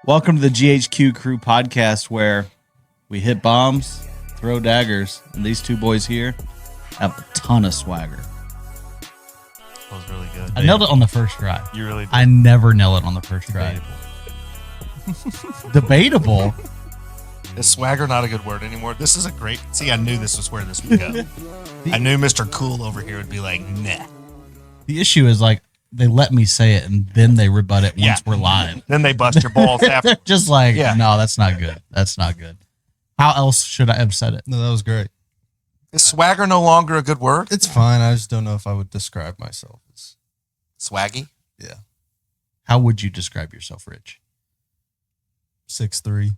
Welcome to the GHQ Crew podcast, where we hit bombs, throw daggers, and these two boys here have a ton of swagger. That was really good. I nailed it on the first try. You really did. I never nail it on the first try. Debatable. Is swagger not a good word anymore? This is a great... See, I knew this was where this would go. I knew Mr. Cool over here would be like, nah. The issue is, like, they let me say it, and then they rebut it once we're live. Then they bust your balls after. They're just like, no, that's not good. That's not good. How else should I have said it? No, that was great. Is swagger no longer a good word? It's fine. I just don't know if I would describe myself as Swaggy? Yeah. How would you describe yourself, Rich? 6'3",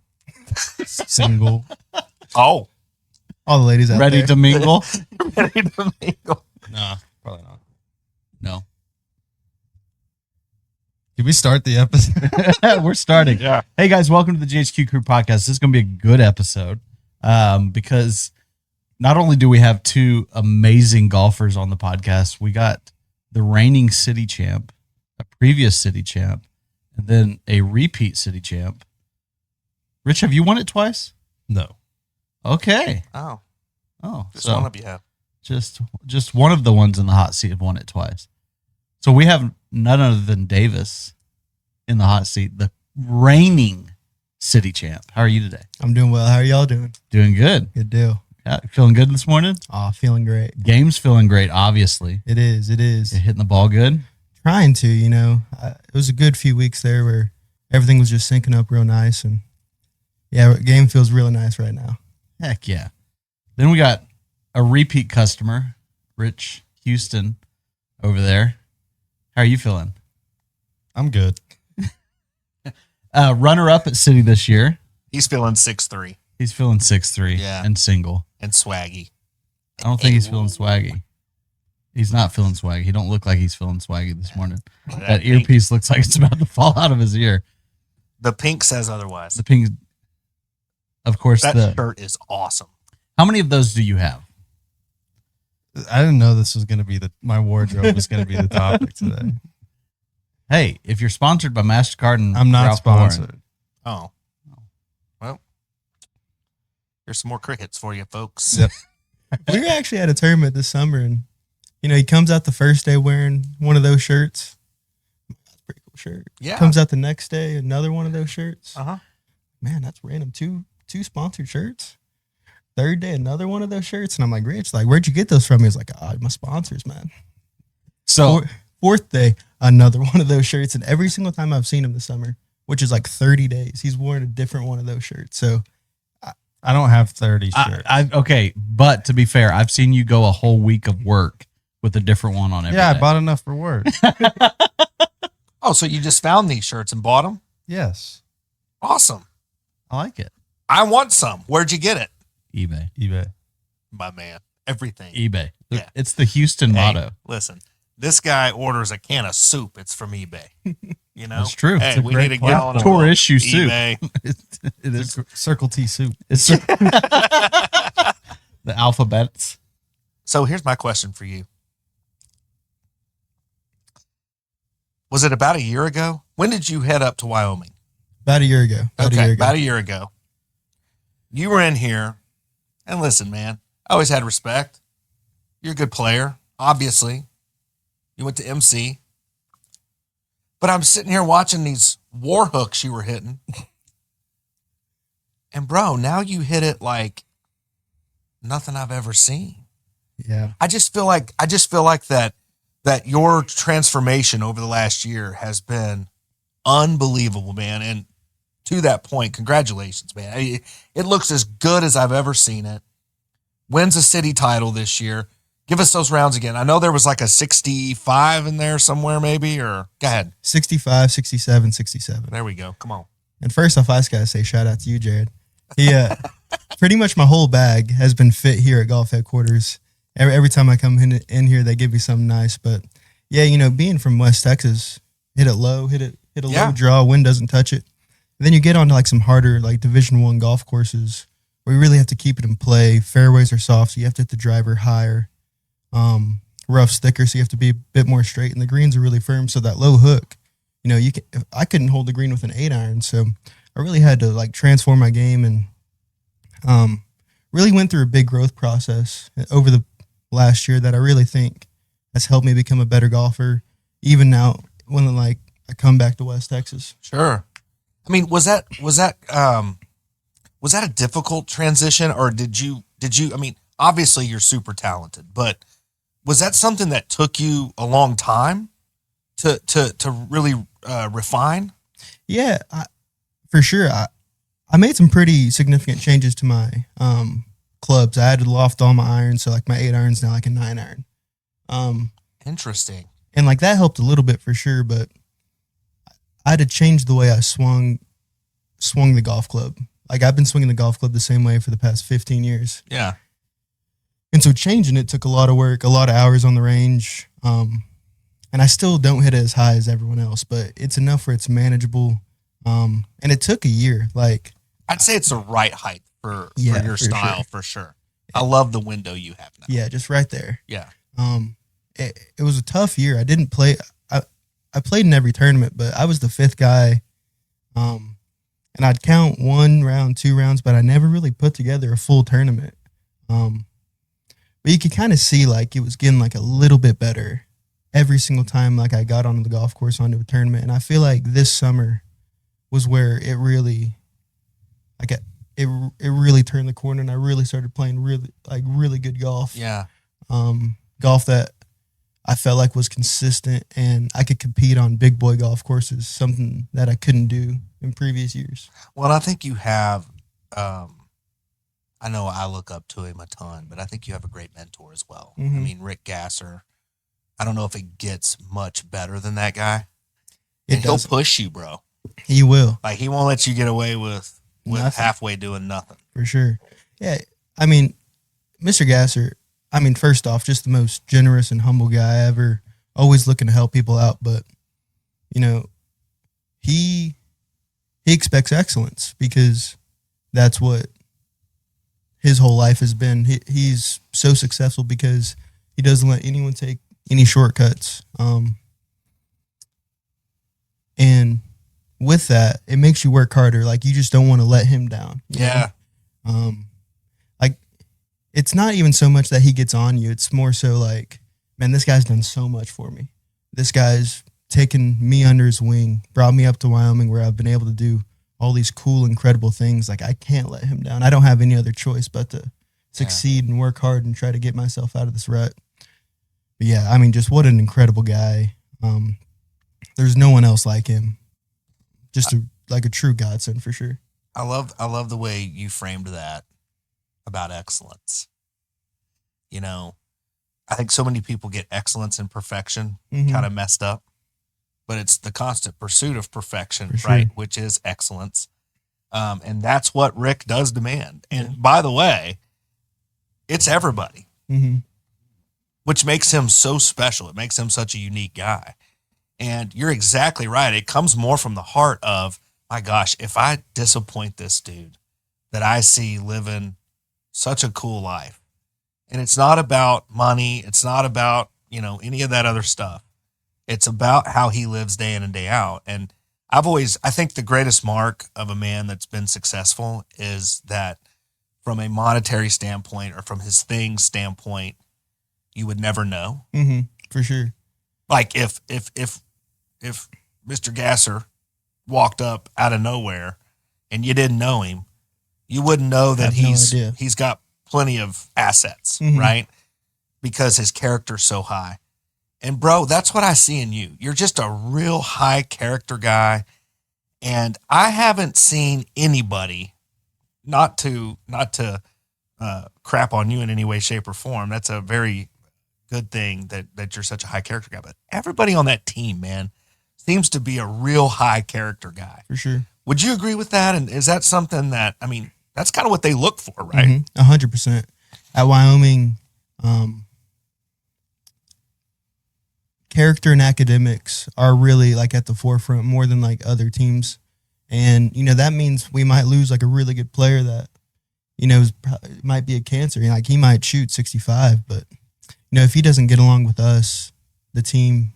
single. Oh. All the ladies out Ready there. to mingle? Ready to mingle. Nah, probably not. No. Did we start the episode? We're starting. Yeah. Hey, guys, welcome to the GHQ Crew podcast. This is going to be a good episode because not only do we have two amazing golfers on the podcast, we got the reigning city champ, a previous city champ, and then a repeat city champ. Rich, have you won it twice? No. Oh. Okay. Just So one of you have. just one of the ones in the hot seat have won it twice. So we have none other than Davis in the hot seat, the reigning city champ. How are you today? I'm doing well. How are y'all doing? Doing good. Good deal. Yeah, feeling good this morning? Feeling great. Game's feeling great, obviously. It is. You're hitting the ball good? Trying to, it was a good few weeks there where everything was just syncing up real nice. And yeah, game feels really nice right now. Heck yeah. Then we got a repeat customer, Rich Houston, over there. How are you feeling? I'm good. Runner-up at City this year. He's feeling 6'3". He's feeling 6'3" Yeah. and single. And swaggy. I don't think he's feeling swaggy. He's not feeling swaggy. He don't look like he's feeling swaggy this morning. That earpiece looks like it's about to fall out of his ear. The pink says otherwise. The pink, of course. That shirt is awesome. How many of those do you have? I didn't know this was going to be my wardrobe was going to be the topic today. Hey, if you're sponsored by MasterCard and I'm not Ralph sponsored. Oh. Well, here's some more crickets for you, folks. Yep. We were actually at a tournament this summer, and he comes out the first day wearing one of those shirts. That's a pretty cool shirt. Yeah. Comes out the next day, another one of those shirts. Uh-huh. Man, that's random. Two sponsored shirts. Third day, another one of those shirts. And I'm like, Rich, where'd you get those from? He was like, my sponsors, man. So Fourth day, another one of those shirts. And every single time I've seen him this summer, which is like 30 days, he's worn a different one of those shirts. So I don't have 30 shirts. okay, but to be fair, I've seen you go a whole week of work with a different one on every day. I bought enough for work. Oh, so you just found these shirts and bought them? Yes. Awesome. I like it. I want some. Where'd you get it? eBay. My man. Everything. eBay. Yeah. It's the Houston Hey, motto. listen, this guy orders a can of soup. It's from eBay. You know? That's true. Hey, It's a we great need a point. gallon of Tour milk. issue soup. eBay. It is. Circle T soup. It's the alphabets. So here's my question for you. Was it about a year ago? When did you head up to Wyoming? about a year ago. About a year ago. You were in here, and listen, man, I always had respect. You're a good player, obviously. You went to MC. But I'm sitting here watching these war hooks you were hitting. And bro, now you hit it like nothing I've ever seen. Yeah. I just feel like that your transformation over the last year has been unbelievable, man. And to that point, congratulations, man. It looks as good as I've ever seen it. Wins a city title this year. Give us those rounds again. I know there was like a 65 in there somewhere maybe, or go ahead. 65, 67, 67. There we go. Come on. And first off, I just got to say shout out to you, Jared. He, pretty much my whole bag has been fit here at golf headquarters. Every time I come in here, they give me something nice. But yeah, being from West Texas, hit it low, hit a low draw, wind doesn't touch it. And then you get onto like some harder, like Division I golf courses where you really have to keep it in play. Fairways are soft, so you have to hit the driver higher. Rough's thicker, so you have to be a bit more straight. And the greens are really firm, so that low hook, I couldn't hold the green with an 8-iron. So I really had to like transform my game, and really went through a big growth process over the last year that I really think has helped me become a better golfer. Even now, when like I come back to West Texas. Sure. I mean, was that a difficult transition, or did you? I mean, obviously you're super talented, but was that something that took you a long time to really refine? Yeah, for sure. I made some pretty significant changes to my clubs. I had to loft all my irons, so like my 8 irons now like a 9 iron. Interesting. And like that helped a little bit for sure, but I had to change the way I swung the golf club. Like I've been swinging the golf club the same way for the past 15 years. Yeah. And so changing it took a lot of work, a lot of hours on the range. And I still don't hit it as high as everyone else, but it's enough where it's manageable. And it took a year. Like I'd say it's the right height for Yeah, your for style sure. for sure. I love the window you have now. yeah, just right there. Yeah. It was a tough year. I didn't play. I played in every tournament, but I was the 5th guy. And I'd count 1 round, 2 rounds, but I never really put together a full tournament. But you could kind of see like it was getting like a little bit better every single time like I got onto the golf course, onto a tournament. And I feel like this summer was where it really like it really turned the corner, and I really started playing really good golf. Yeah. Golf that I felt like was consistent, and I could compete on big boy golf courses, something that I couldn't do in previous years. Well, I think you have, I know I look up to him a ton, but I think you have a great mentor as well. I Mhm. mean, Rick Gasser, I don't know if it gets much better than that guy. It And he'll does. push you, bro. He will, Like he won't let you get away with Nothing. halfway doing nothing. for sure. Yeah, I mean, Mr. Gasser, I mean, first off, just the most generous and humble guy ever, always looking to help people out. But, you know, he expects excellence because that's what his whole life has been. He's so successful because he doesn't let anyone take any shortcuts. And with that, it makes you work harder. Like you just don't want to let him down. you Yeah. know? Like it's not even so much that he gets on you. It's more so like, man, this guy's done so much for me. This guy's taken me under his wing, brought me up to Wyoming where I've been able to do all these cool, incredible things. Like I can't let him down. I don't have any other choice but to succeed and work hard and try to get myself out of this rut. But yeah, I mean, just what an incredible guy. There's no one else like him. Just like a true godsend for sure. I love the way you framed that about excellence. You know, I think so many people get excellence and perfection Mhm. kind of messed up, but it's the constant pursuit of perfection, For sure. right? Which is excellence. And that's what Rick does demand. And by the way, it's everybody, Mm-hmm. which makes him so special. It makes him such a unique guy. And you're exactly right. It comes more from the heart of, my gosh, if I disappoint this dude that I see living such a cool life, and it's not about money, it's not about, you know, any of that other stuff. It's about how he lives day in and day out. And I think the greatest mark of a man that's been successful is that from a monetary standpoint or from his things standpoint, you would never know. Mm-hmm. For sure. Like if Mr. Gasser walked up out of nowhere and you didn't know him, you wouldn't know that have no idea. he's got plenty of assets, Mhm. right? Because his character's so high. And bro, that's what I see in you. You're just a real high character guy. And I haven't seen anybody, not to crap on you in any way, shape, or form. That's a very good thing that you're such a high character guy. But everybody on that team, man, seems to be a real high character guy. For sure. Would you agree with that? And is that something that, I mean, that's kind of what they look for, right? 100%. At Wyoming, character and academics are really like at the forefront more than like other teams. And, you know, that means we might lose like a really good player that, you know, might be a cancer. Like he might shoot 65, but, you know, if he doesn't get along with us, the team,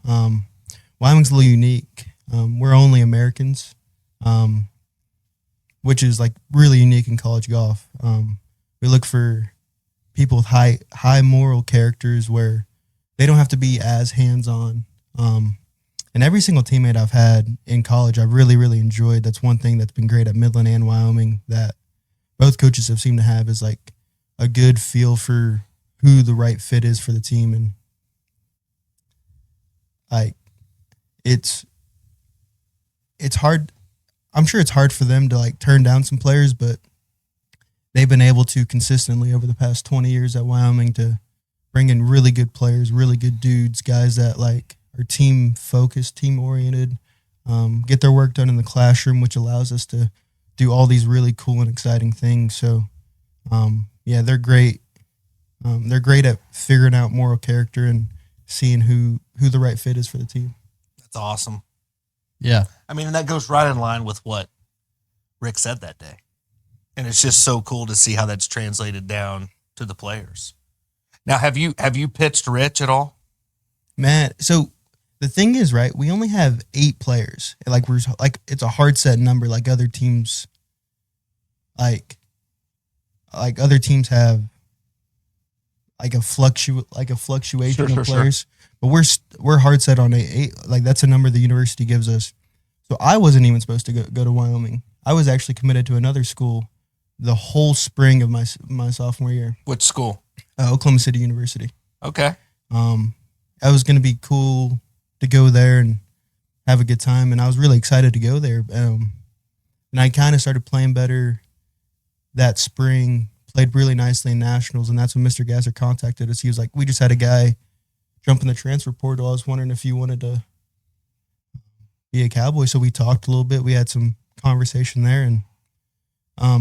Wyoming's a little unique. We're only Americans. which is like really unique in college golf. We look for people with high moral characters where they don't have to be as hands-on. And every single teammate I've had in college, I've really, really enjoyed. That's one thing that's been great at Midland and Wyoming that both coaches have seemed to have is like a good feel for who the right fit is for the team. And like, it's hard. I'm sure it's hard for them to like turn down some players, but they've been able to consistently over the past 20 years at Wyoming to bring in really good players, really good dudes, guys that like are team focused, team oriented, get their work done in the classroom, which allows us to do all these really cool and exciting things. So, yeah, they're great. They're great at figuring out moral character and seeing who the right fit is for the team. That's awesome. Yeah. I mean, and that goes right in line with what Rick said that day. And it's just so cool to see how that's translated down to the players. Now, have you pitched Rich at all? Man, so the thing is, right, we only have 8 players. Like it's a hard set number like other teams like other teams have like a fluctuation of players. But we're hard set on 8. Like that's a number the university gives us. So I wasn't even supposed to go to Wyoming. I was actually committed to another school the whole spring of my sophomore year. Which school? Oklahoma City University. Okay. It was going to be cool to go there and have a good time, and I was really excited to go there. And I kind of started playing better that spring, played really nicely in nationals, and that's when Mr. Gasser contacted us. He was like, we just had a guy jump in the transfer portal. I was wondering if you wanted to be a Cowboy. So we talked a little bit. We had some conversation there, and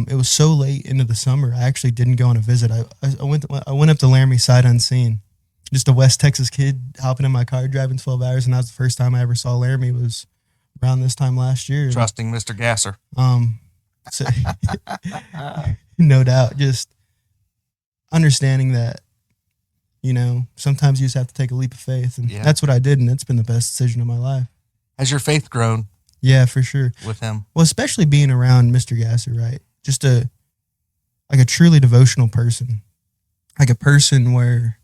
it was so late into the summer. I actually didn't go on a visit. I went up to Laramie sight unseen. Just a West Texas kid hopping in my car, driving 12 hours, and that was the first time I ever saw Laramie. Was around this time last year. Trusting Mr. Gasser. So, no doubt, just understanding that, sometimes you just have to take a leap of faith, and that's what I did, and it's been the best decision of my life. Has your faith grown? Yeah, for sure. With him? Well, especially being around Mr. Gasser, right? Just a truly devotional person, like a person where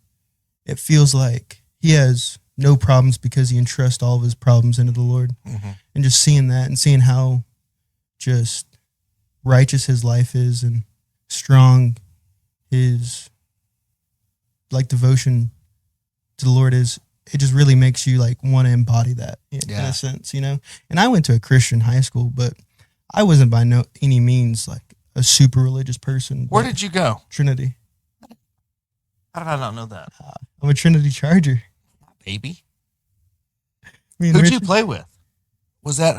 it feels like he has no problems because he entrusts all of his problems into the Lord. Mm-hmm. And just seeing that and seeing how just righteous his life is and strong his devotion to the Lord is, it just really makes you want to embody that in a sense, And I went to a Christian high school, but I wasn't by any means a super religious person. Where did you go? Trinity. How did I not know that? I'm a Trinity Charger. Baby. Me and Who'd you Richard- play with? Was that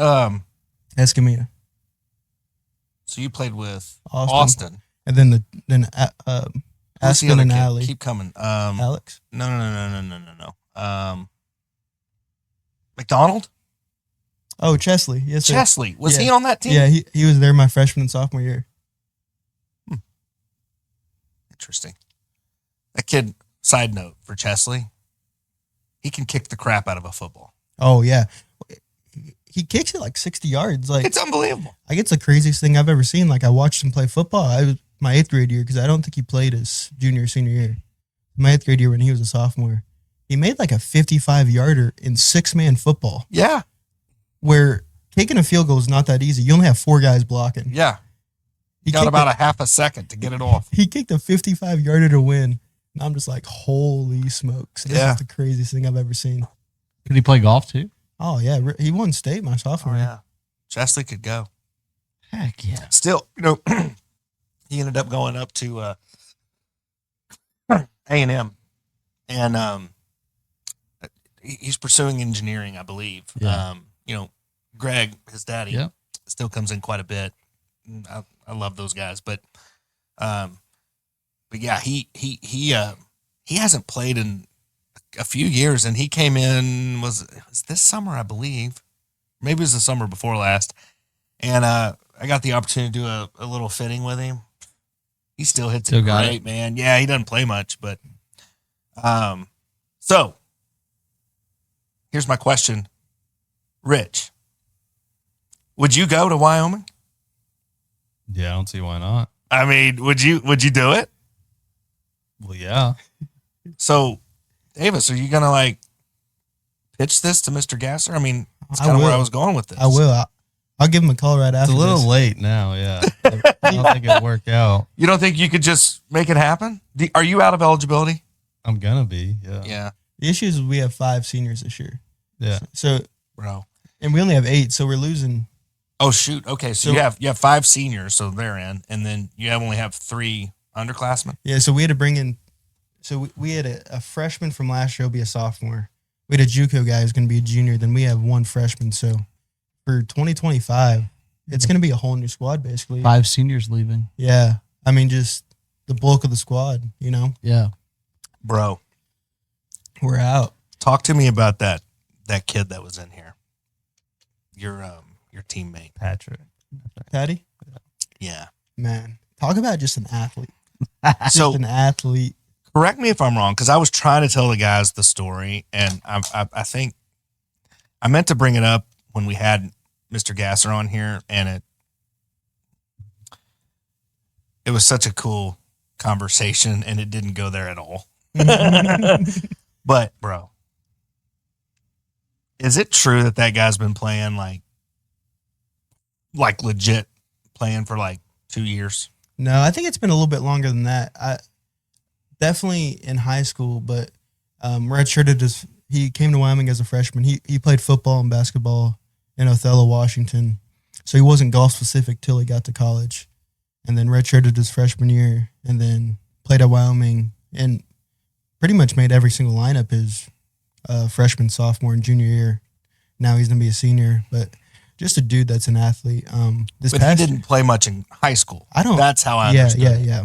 Escamilla. So you played with Austin. Austin. And then Who's the Aspen other and kid? Allie. Keep coming. Alex? No. McDonald? Oh, Chesley. Yes, sir. Chesley. Was Yeah. he on that team? Yeah, he was there my freshman and sophomore year. Interesting. That kid, side note for Chesley, he can kick the crap out of a football. Oh, yeah. He kicks it 60 yards. It's unbelievable. It's the craziest thing I've ever seen. I watched him play football. I was my 8th grade year because I don't think he played his junior or senior year. My 8th grade year when he was a sophomore. He made a 55-yarder in 6-man football. Yeah. Where kicking a field goal is not that easy. You only have 4 guys blocking. Yeah. He got about a half a second to get it off. He kicked a 55-yarder to win. And I'm just holy smokes. This is the craziest thing I've ever seen. Could he play golf too? Oh, yeah. He won state my sophomore year. Yeah. Chesley could go. Heck yeah. Still, he ended up going up to A&M. And he's pursuing engineering, I believe. Yeah. Greg, his daddy, Yep. still comes in quite a bit. I love those guys, but yeah, he hasn't played in a few years, and he came in was this summer, I believe, maybe it was the summer before last, and I got the opportunity to do a little fitting with him. He still hits it great, man. Yeah, he doesn't play much, but so here's my question, Rich. Would you go to Wyoming? Yeah, I don't see why not. I mean, would you do it? Well, yeah. So, Davis, are you gonna like pitch this to Mr. Gasser? I mean, it's I kind of where I will. was going with this. I will. I'll give him a call right It's after a little this. late now, yeah. I don't think it'll work out. You don't think you could just make it happen? Are you out of eligibility? I'm gonna be, yeah. Yeah, The issue is we have 5 seniors this year. Yeah. So, bro. and we only have 8, so we're losing. Oh shoot. Okay, so, So- you have 5 seniors, so they're in, and then you only have 3 underclassmen. Yeah, so we had to bring in. So we had a freshman from last year will be a sophomore. We had a JUCO guy who's going to be a junior. Then we have 1 freshman. So for 2025, it's going to be a whole new squad basically. 5 seniors leaving. Yeah, I mean just the bulk of the squad. You know, Yeah. Bro, we're out. talk to me about that kid that was in here. Your teammate. Patrick. Patty, Yeah. man, talk about just an athlete. So Just an athlete. correct me if I'm wrong, because I was trying to tell the guys the story, and I think I meant to bring it up when we had Mr. Gasser on here, and it was such a cool conversation, and it didn't go there at all. But bro, is it true that guy's been playing like legit playing for like 2 years? No, I think it's been a little bit longer than that. I definitely in high school, but redshirted as he came to Wyoming as a freshman. He played football and basketball in Othello, Washington, so he wasn't golf specific till he got to college, and then redshirted his freshman year, and then played at Wyoming and pretty much made every single lineup his freshman, sophomore, and junior year. Now he's gonna be a senior, but just a dude that's an athlete. This But past he didn't play much in high school. I don't. That's how I yeah, understood. yeah,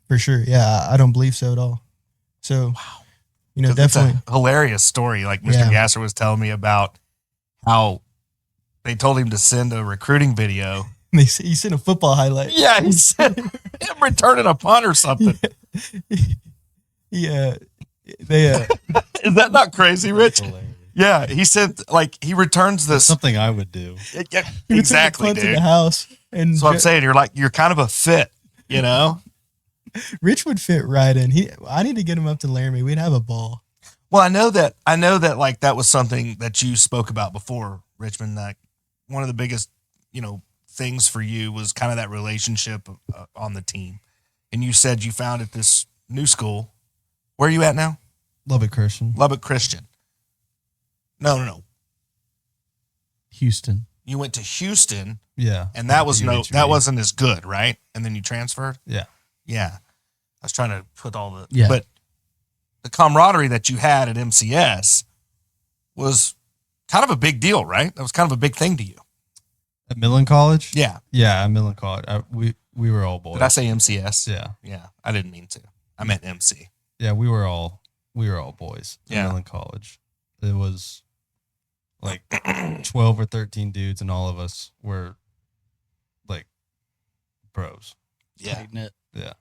for sure. Yeah, I don't believe so at all. So, you know, 'Cause it's definitely. a hilarious story. Like Mr. Yeah. Gasser was telling me about how they told him to send a recruiting video. He sent a football highlight. Yeah, he sent him returning a punt or something. Yeah, they. Is that not crazy, Rich? Hilarious. Yeah, he sent like he returns this. Something I would do. Yeah, he exactly, took the punt to dude. the house, and So I'm saying you're kind of a fit, you know. Rich would fit right in. I need to get him up to Laramie. We'd have a ball. Well, I know that like that was something that you spoke about before, Richmond. Like one of the biggest, things for you was kind of that relationship on the team. And you said you found at this new school. Where are you at now? Lubbock Christian. Lubbock Christian. No. Houston. You went to Houston, Yeah. and that UHV. wasn't as good, right? And then you transferred. Yeah. Yeah, I was trying to put all the Yeah. but the camaraderie that you had at MCS was kind of a big deal, right? That was kind of a big thing to you. At Midland College? Yeah. Yeah, at Midland College. We were all boys. Did I say MCS? Yeah. Yeah, I didn't mean to. I meant MC. Yeah, we were all boys at Yeah. Midland College. It was like 12 or 13 dudes, and all of us were like bros. Yeah. Tighten it. Yeah.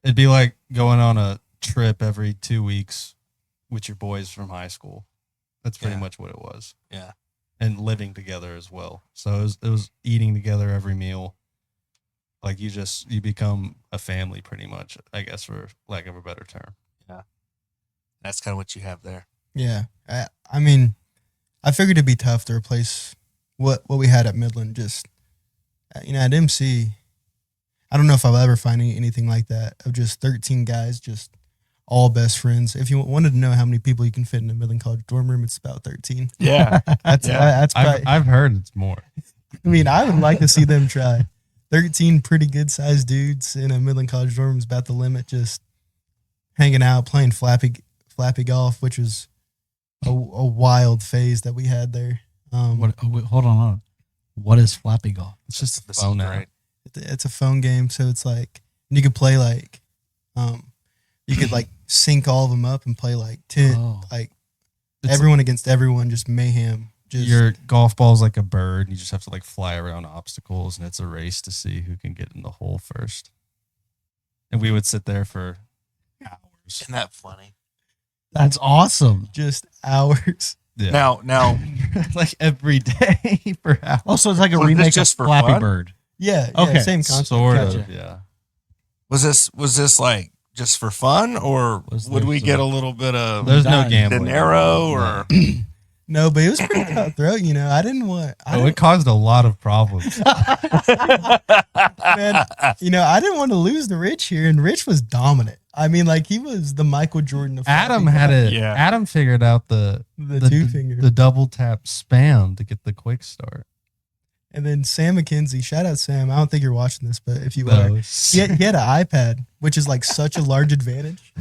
It'd be like going on a trip every 2 weeks with your boys from high school. That's pretty Yeah. much what it was. Yeah. And living together as well. So it was eating together every meal. Like you become a family pretty much, I guess, for lack of a better term. That's kind of what you have there. Yeah, I mean, I figured it'd be tough to replace what we had at Midland. Just at MC, I don't know if I'll ever find anything like that of just 13 guys, just all best friends. If you wanted to know how many people you can fit in a Midland College dorm room, it's about 13. Yeah. That's Yeah. that's probably, I've heard it's more. I mean, I would like to see them try. 13 pretty good sized dudes in a Midland College dorm is about the limit. Just hanging out, playing flappy golf, which was a wild phase that we had there. Wait, hold on. What is flappy golf? It's just This the phone is app. great. It's a phone game, so it's like you could play like, you could like sync all of them up and play like 10, Oh. like It's- everyone against everyone, just mayhem. Just Your golf ball's like a bird. You just have to like fly around obstacles, and it's a race to see who can get in the hole first. And we would sit there for hours. Isn't that funny? That's awesome. just hours. Now, like every day for hours. Also, it's like a Was this remake just of for Flappy fun? Bird. Yeah. Okay. Same concept. Sort Gotcha. of, yeah. Was this like just for fun, or Was would there we some- get a little bit of There's no Done. gambling. dinero involved, or? No, but it was pretty cutthroat. You know, I didn't want. Oh, it caused a lot of problems. Man, you know, I didn't want to lose to Rich here, and Rich was dominant. I mean, like he was the Michael Jordan of Adam floppy had guys. it. Yeah. Adam figured out the two finger, the double tap spam to get the quick start. and then Sam McKenzie. Shout out Sam. I don't think you're watching this, but if you are, No, he had an iPad, which is like such a large advantage.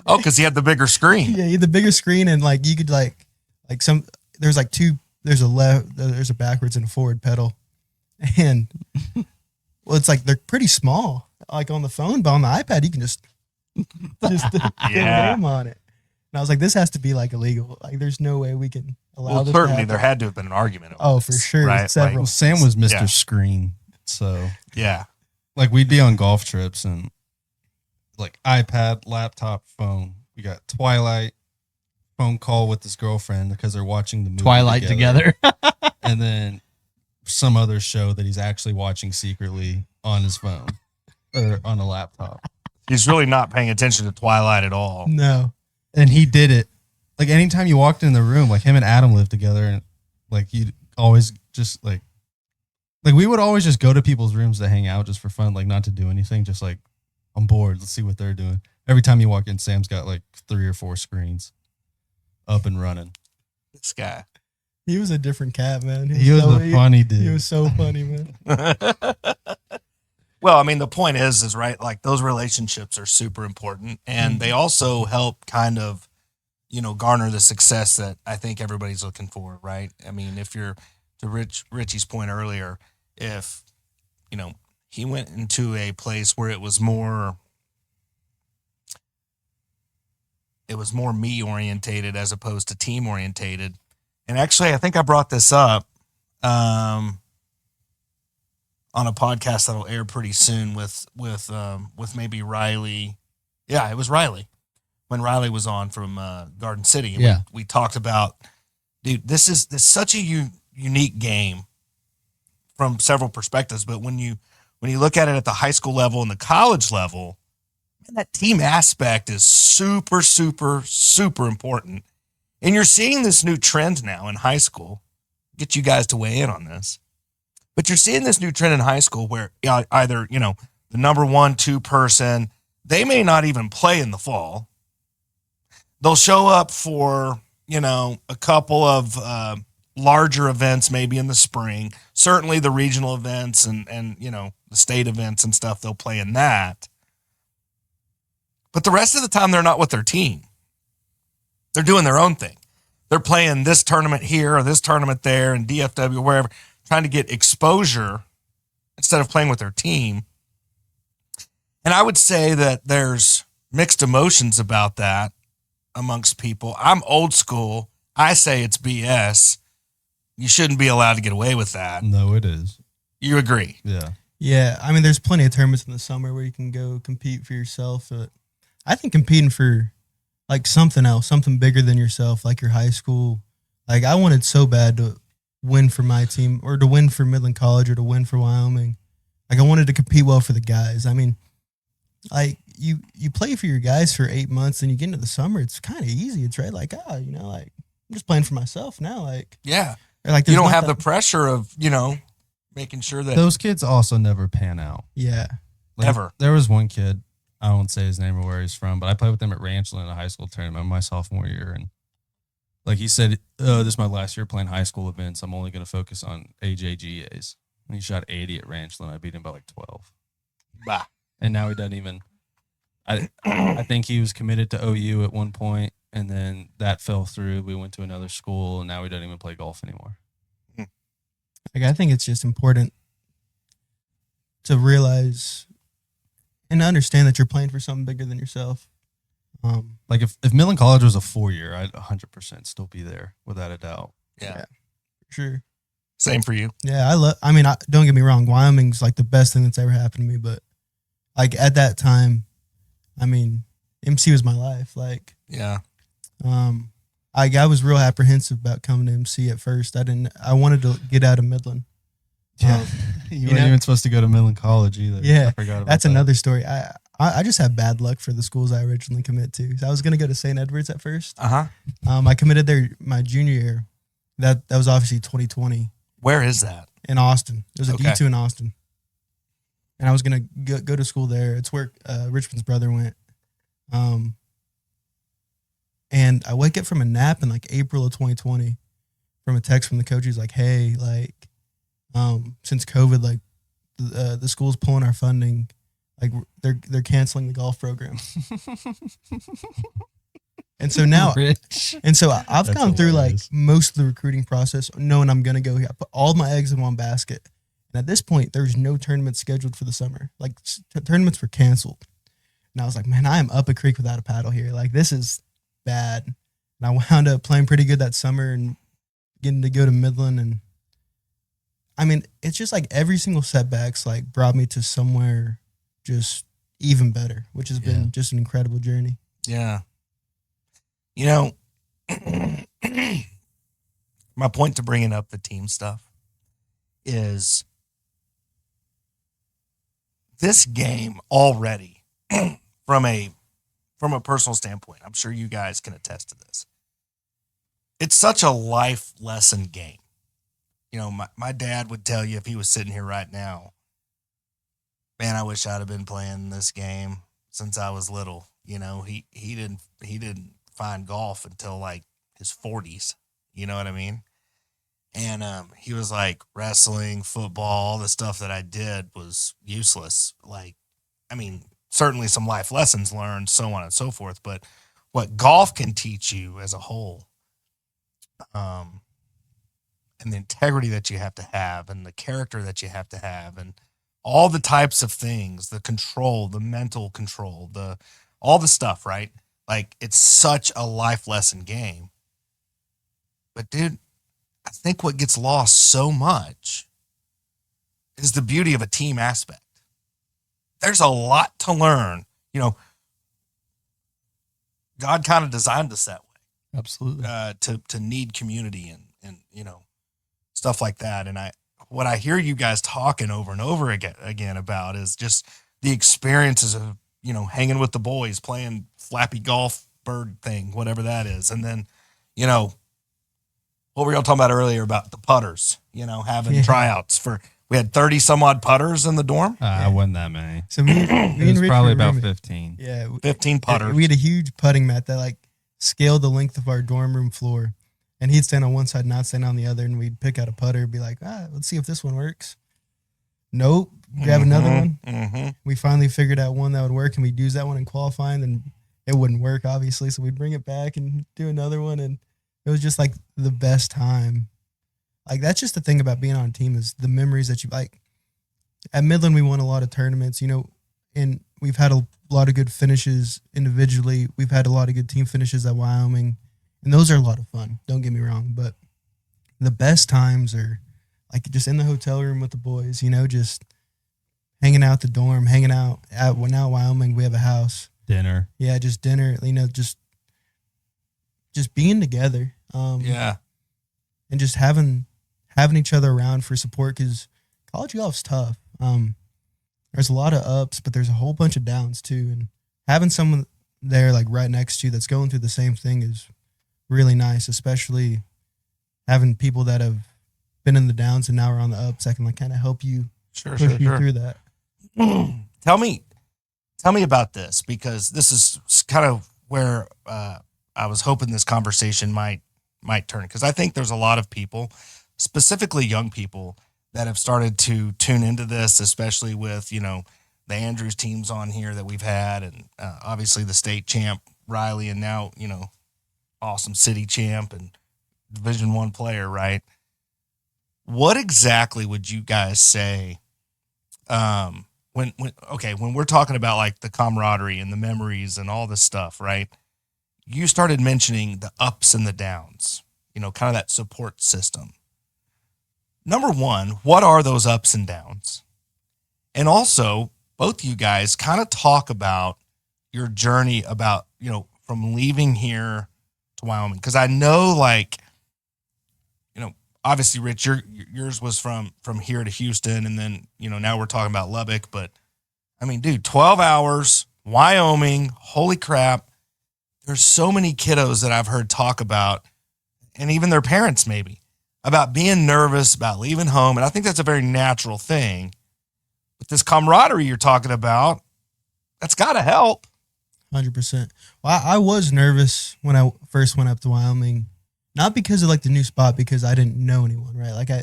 Oh, because he had the bigger screen. Yeah, he had the bigger screen, and like you could like some. There's like two. There's a left. There's a backwards and a forward pedal, and well, it's like they're pretty small, like on the phone, but on the iPad you can just get a name on it. And I was like, this has to be like illegal. Like, there's no way we can allow Well, this. to certainly happen. there had to have been an argument. Over Oh, this, for sure, right? several. well, Sam was Mr. Yeah. Screen, so Yeah. like we'd be on golf trips and like iPad, laptop, phone. We got Twilight, phone call with his girlfriend because they're watching the movie Twilight together. and then some other show that he's actually watching secretly on his phone or on a laptop. He's really not paying attention to Twilight at all. No, And he did it like anytime you walked in the room, like him and Adam lived together, and like you'd always just like we would always just go to people's rooms to hang out just for fun, like not to do anything, just like I'm bored. Let's see what they're doing. Every time you walk in, Sam's got like 3 or 4 screens up and running. This guy. he was a different cat, man. He was a funny dude. He was so funny, man. Well, I mean, the point is right, like those relationships are super important, and they also help kind of, garner the success that I think everybody's looking for, right? I mean, if you're to Richie's point earlier, if, he went into a place where it was more me orientated as opposed to team orientated. And actually, I think I brought this up on a podcast that'll air pretty soon with maybe Riley. Yeah, it was Riley when Riley was on from Garden City. And Yeah. we talked about, dude, this is such a unique game from several perspectives. But when you look at it at the high school level and the college level, man, that team aspect is super, super, super important. And you're seeing this new trend now in high school. Get you guys to weigh in on this. But you're seeing this new trend in high school where either, the number 1, 2 person, they may not even play in the fall. They'll show up for, a couple of larger events, maybe in the spring. Certainly the regional events and the state events and stuff, they'll play in that. But the rest of the time, they're not with their team. They're doing their own thing. They're playing this tournament here or this tournament there and DFW or wherever, trying to get exposure instead of playing with their team. And I would say that there's mixed emotions about that amongst people. I'm old school. I say it's BS. You shouldn't be allowed to get away with that. No, it is. You agree? Yeah. Yeah, I mean, there's plenty of tournaments in the summer where you can go compete for yourself. But I think competing for like something else, something bigger than yourself, like your high school. Like I wanted so bad to win for my team or to win for Midland College or to win for Wyoming. Like I wanted to compete well for the guys. I mean, like you play for your guys for 8 months and you get into the summer, it's kind of easy. It's right. Like, like I'm just playing for myself now. Like, Yeah. like You there's don't not have the that- pressure of, making sure that Those kids also never pan out. Yeah. Like, Ever. There was one kid, I won't say his name or where he's from, but I played with him at Ranchland in a high school tournament my sophomore year. And like he said, this is my last year playing high school events. I'm only going to focus on AJGAs. And he shot 80 at Ranchland. I beat him by like 12. bah. And now he doesn't even, I think he was committed to OU at one point, and then that fell through. We went to another school, and now he doesn't even play golf anymore. Like I think it's just important to realize and understand that you're playing for something bigger than yourself. Like if Midland College was a 4-year, I'd 100% still be there without a doubt. Yeah. Sure. Same for you. Yeah, don't get me wrong. Wyoming's like the best thing that's ever happened to me, but like at that time, I mean, MC was my life. Like, Yeah. I was real apprehensive about coming to MC at first. I wanted to get out of Midland. Yeah. You weren't even supposed to go to Midland College either. Yeah, I forgot about that's that. another story. I just had bad luck for the schools I originally committed to. So I was going to go to St. Edward's at first. I committed there my junior year. That was obviously 2020 Where is that? in Austin. It was a Okay. D2 in Austin. And I was going to go to school there. It's where Richmond's brother went. And I wake up from a nap in like April of 2020 from a text from the coach. He's like, hey, like, since COVID, like the school's pulling our funding, like they're canceling the golf program. And so now, Rich. and so I've That's gone through like hilarious. most of the recruiting process knowing I'm going to go here. I put all my eggs in one basket. And at this point, there's no tournaments scheduled for the summer. Like tournaments were canceled. And I was like, man, I am up a creek without a paddle here. Like this is bad. And I wound up playing pretty good that summer and getting to go to Midland. And I mean, it's just like every single setback's like brought me to somewhere just even better, which has been just an incredible journey. Yeah. You know, my point to bringing up the team stuff is this game already from a personal standpoint. I'm sure you guys can attest to this. It's such a life lesson game. You know, my dad would tell you if he was sitting here right now, man, I wish I'd have been playing this game since I was little. You know, he didn't find golf until like his 40s. You know what I mean? And he was like, wrestling, football, all the stuff that I did was useless. Like, I mean, certainly some life lessons learned, so on and so forth. But what golf can teach you as a whole, and the integrity that you have to have, and the character that you have to have, and all the types of things, the control, the mental control, all the stuff, right? Like, it's such a life lesson game. But dude, I think what gets lost so much is the beauty of a team aspect. There's a lot to learn. You know, God kind of designed us that way. Absolutely. To need community and you know, stuff like that. And what I hear you guys talking over and over again about is just the experiences of, you know, hanging with the boys, playing flappy golf bird thing, whatever that is. And then, you know, what were y'all talking about earlier about the putters, you know, having tryouts we had 30 some odd putters in the dorm. I wasn't that many. So me It and was Rich probably were about rooming. 15. Yeah. 15 putters. We had a huge putting mat that like scaled the length of our dorm room floor. And he'd stand on one side and I'd stand on the other. And we'd pick out a putter, be like, let's see if this one works. Nope. Grab another one. Mm-hmm. We finally figured out one that would work, and we'd use that one in qualifying. Then it wouldn't work, obviously. So we'd bring it back and do another one. And it was just like the best time. Like, that's just the thing about being on a team is the memories that you like. At Midland, we won a lot of tournaments, you know, and we've had a lot of good finishes individually. We've had a lot of good team finishes at Wyoming, and those are a lot of fun. Don't get me wrong, but the best times are like just in the hotel room with the boys, you know, just hanging out the dorm, hanging out at Wyoming. We have a house. Dinner. Yeah, just dinner, you know, just being together. Yeah. And just having each other around for support, because college golf's tough. There's a lot of ups, but there's a whole bunch of downs too. And having someone there like right next to you that's going through the same thing is really nice, especially having people that have been in the downs and now are on the ups that can like kind of help you push you through that. Tell me about this, because this is kind of where I was hoping this conversation might turn, because I think there's a lot of people, specifically young people, that have started to tune into this, especially with, you know, the Andrews teams on here that we've had, and obviously the state champ Riley, and now, you know, awesome city champ and Division I player, right? What exactly would you guys say when we're talking about like the camaraderie and the memories and all this stuff, right? You started mentioning the ups and the downs, you know, kind of that support system. Number one, what are those ups and downs? And also, both of you guys kind of talk about your journey about, you know, from leaving here to Wyoming. Because I know, like, you know, obviously, Rich, yours was from here to Houston, and then now we're talking about Lubbock. But I mean, dude, 12 hours, Wyoming. Holy crap! There's so many kiddos that I've heard talk about, and even their parents maybe, about being nervous about leaving home, and I think that's a very natural thing. But this camaraderie you're talking about, that's got to help. 100%. Well, I was nervous when I first went up to Wyoming, not because of like the new spot, because I didn't know anyone, right? Like I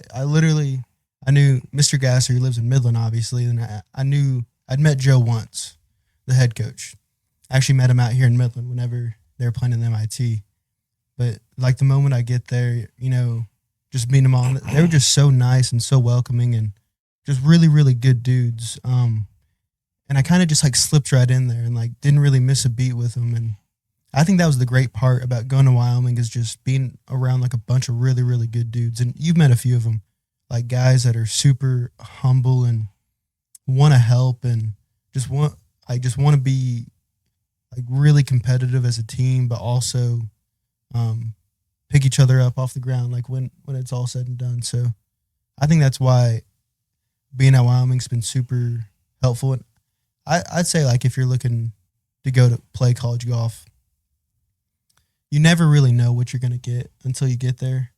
knew Mr. Gasser, who lives in Midland, obviously, and I'd met Joe once, the head coach. I actually met him out here in Midland whenever they were playing in MIT. But like the moment I get there, just meeting them all, they were just so nice and so welcoming and just really, really good dudes. And I kind of just like slipped right in there and like didn't really miss a beat with them. And I think that was the great part about going to Wyoming, is just being around like a bunch of really, really good dudes. And you've met a few of them, like guys that are super humble and want to help and just want to be like really competitive as a team, but also pick each other up off the ground like when it's all said and done. So I think that's why being at Wyoming's been super helpful. And I'd say like if you're looking to go to play college golf, you never really know what you're going to get until you get there.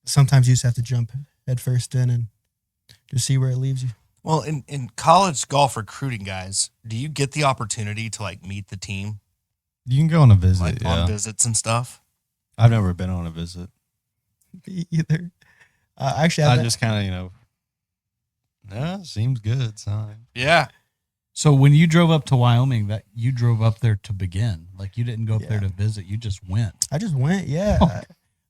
Sometimes you just have to jump head first in and just see where it leaves you. Well, in college golf recruiting, guys, do you get the opportunity to like meet the team, You can go on a visit. like on visits and stuff? I've never been on a visit. Me either. Actually, I just kind of, yeah, seems good. Sign. Yeah. So when you drove up to Wyoming, that you drove up there to begin, like you didn't go up Yeah. there to visit, you just went. I just went, yeah.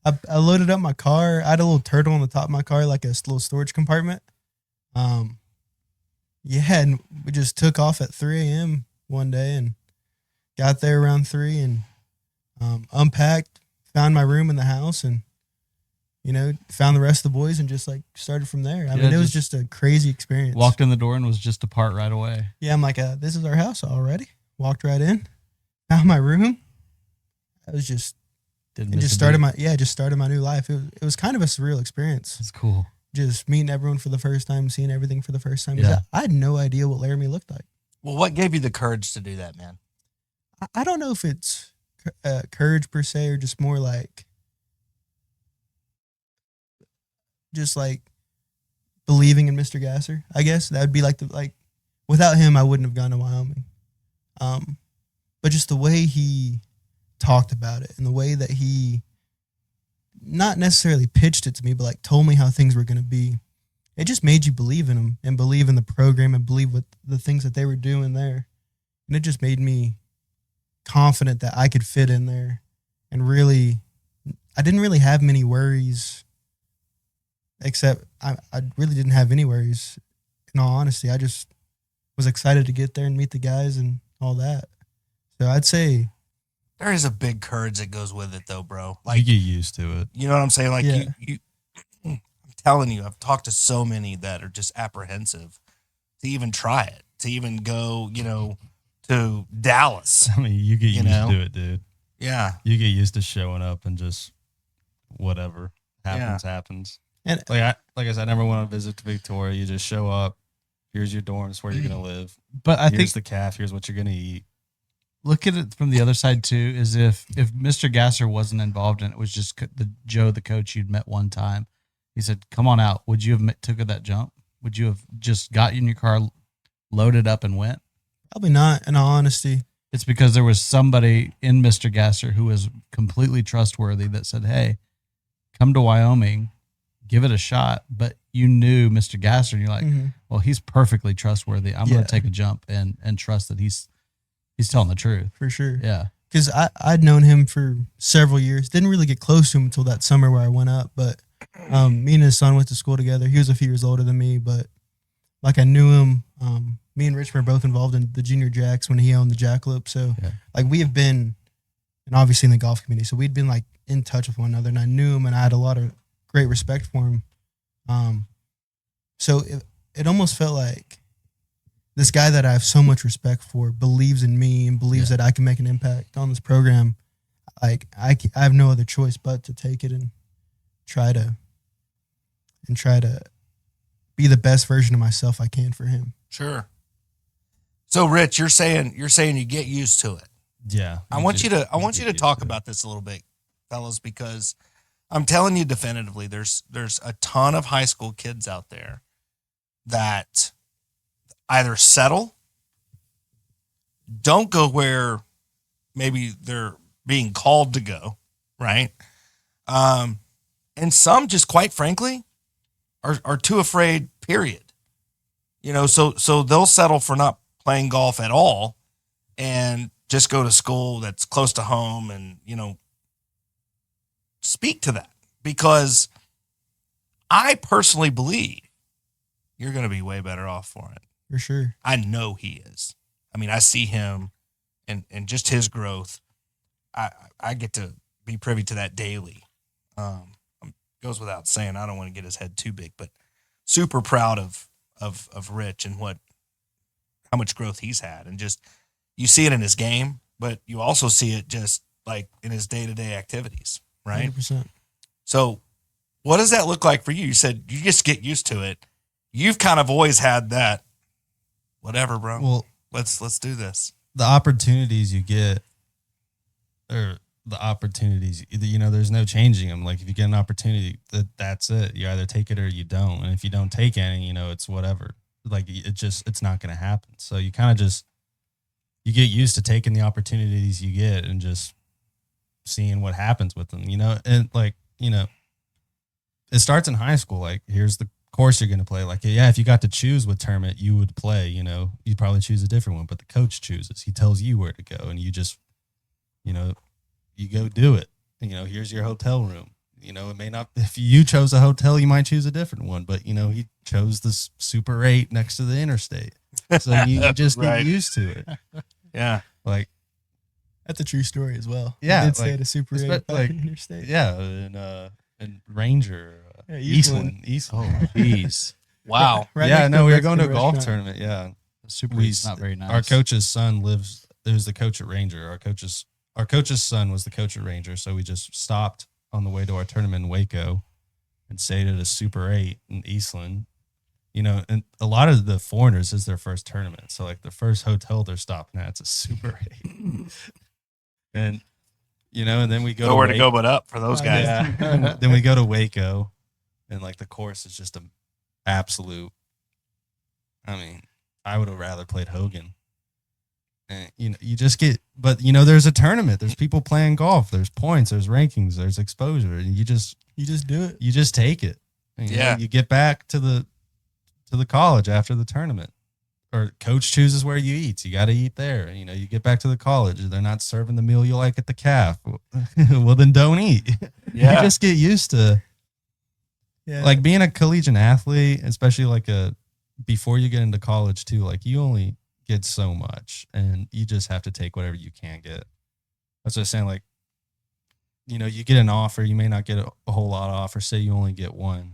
I loaded up my car. I had a little turtle on the top of my car, like a little storage compartment. Yeah, and we just took off at 3 a.m. one day and got there around 3 and unpacked, found my room in the house, and found the rest of the boys and just like started from there. I mean, it was just a crazy experience. Walked in the door and was just apart right away. Yeah, I'm like, this is our house already. Walked right in, found my room. I was just Didn't and miss just a started beat. started my new life. It was kind of a surreal experience. It's cool. Just meeting everyone for the first time, seeing everything for the first time. Yeah. I had no idea what Laramie looked like. Well, what gave you the courage to do that, man? I don't know if it's courage per se or just more like believing in Mr. Gasser. I guess that would be like without him, I wouldn't have gone to Wyoming. But just the way he talked about it and the way that he not necessarily pitched it to me, but like told me how things were going to be. It just made you believe in him and believe in the program and believe what the things that they were doing there. And it just made me confident that I could fit in there. And really, I didn't really have many worries, except I really didn't have any worries. In all honesty, I just was excited to get there and meet the guys and all that. So I'd say There is a big courage that goes with it, though, bro. You Like, get used to it. you know what I'm saying? Like, Yeah. I'm telling you, I've talked to so many that are just apprehensive to even try it, to even go, to Dallas. I mean, you get You used know? to it, dude. Yeah. You get used to showing up and just whatever happens. And Like I said, I never went on a visit to Victoria. You just show up. Here's your dorm. It's where you're gonna live. But I Here's think the calf. Here's what you're gonna eat. look at it from the other side too. Is if Mr. Gasser wasn't involved and it was just the coach you'd met one time, he said, "Come on out." Would you have took that jump? Would you have just got in your car, loaded up, and went? probably not, in all honesty. It's because there was somebody in Mr. Gasser who was completely trustworthy that said, "Hey, come to Wyoming, give it a shot." But you knew Mr. Gasser, and you're like, Mhm. "Well, he's perfectly trustworthy. I'm going Yeah. to take a jump and trust that he's telling the truth." For sure. Yeah, Because I'd known him for several years. Didn't really get close to him until that summer where I went up. But me and his son went to school together. He was a few years older than me, but like I knew him. Me and Rich were both involved in the junior jacks when he owned the jackalope. So Yeah. like we have been, and obviously in the golf community. So we'd been like in touch with one another, and I knew him, and I had a lot of great respect for him. So it almost felt like this guy that I have so much respect for believes in me and believes Yeah. that I can make an impact on this program. Like I have no other choice but to take it and try to be the best version of myself I can for him. Sure. So, Rich, you're saying you get used to it. Yeah. I want you to talk about this a little bit, fellas, because I'm telling you definitively, there's a ton of high school kids out there that either settle, don't go where maybe they're being called to go, right? And some just, quite frankly, are too afraid, period. So they'll settle for not playing golf at all and just go to school that's close to home and, speak to that, because I personally believe you're going to be way better off for it. For sure. I know he is. I mean, I see him and just his growth. I get to be privy to that daily. Goes without saying, I don't want to get his head too big, but super proud of Rich and how much growth he's had. And just, you see it in his game, but you also see it just like in his day-to-day activities, right? 100%. So what does that look like for you? You said you just get used to it. You've kind of always had that, whatever, bro. Well, let's do this. the opportunities you get, or the opportunities, there's no changing them. Like if you get an opportunity, that's it. You either take it or you don't. And if you don't take any, it's whatever. Like it's not going to happen. So you kind of you get used to taking the opportunities you get and just seeing what happens with them, and it starts in high school. Like, here's the course you're going to play. Like, yeah, if you got to choose what tournament you would play, you'd probably choose a different one, but the coach chooses. He tells you where to go, and you just, you go do it. Here's your hotel room. It may not, if you chose a hotel, you might choose a different one, but he chose the Super 8 next to the interstate. So you just Right. get used to it. Yeah. Like, That's a true story as well. Yeah, I did say like, it a Super it's 8 like- interstate. yeah. And Ranger, Yeah, Eastland. Oh, jeez. Wow. Right Yeah, next to no, the we were going to a Mexican golf restaurant. tournament. Yeah. Super We- Eight's not very nice. Our coach's son was the coach at Ranger. Our coach's son was the coach at Ranger. So we just stopped on the way to our tournament in Waco and stayed at a Super 8 in Eastland. And a lot of the foreigners is their first tournament. So like the first hotel they're stopping at, it's a Super 8. And, and then we go Nowhere to Waco. go but up for those guys. Yeah. Then we go to Waco, and like the course is just an absolute. I mean, I would have rather played Hogan. And you just get, but there's a tournament. There's people playing golf. There's points. There's rankings. There's exposure. And you just do it. you just take it. And, Yeah. you get back to the college after the tournament, or coach chooses where you eat. So you got to eat there. You get back to the college. They're not serving the meal you like at the calf. Well, then don't eat. Yeah. You just get used to Yeah. like being a collegiate athlete, especially before you get into college too. Like you only get so much, and you just have to take whatever you can get. That's what I'm saying. Like, you get an offer, you may not get a whole lot of offers. Say you only get one.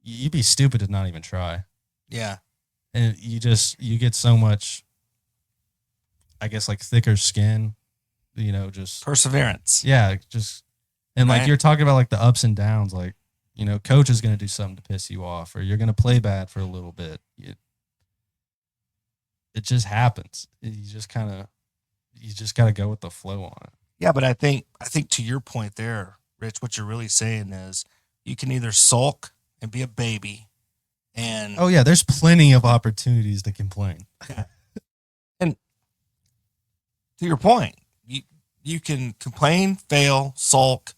You'd be stupid to not even try. Yeah. And you get so much, I guess, like thicker skin, just, Perseverance. yeah, just, and like Right. you're talking about like the ups and downs, like, coach is going to do something to piss you off, or you're going to play bad for a little bit. It just happens. You just got to go with the flow on it. Yeah, but I think to your point there, Rich, what you're really saying is you can either sulk and be a baby and Oh yeah, there's plenty of opportunities to complain. to your point, you can complain, fail, sulk,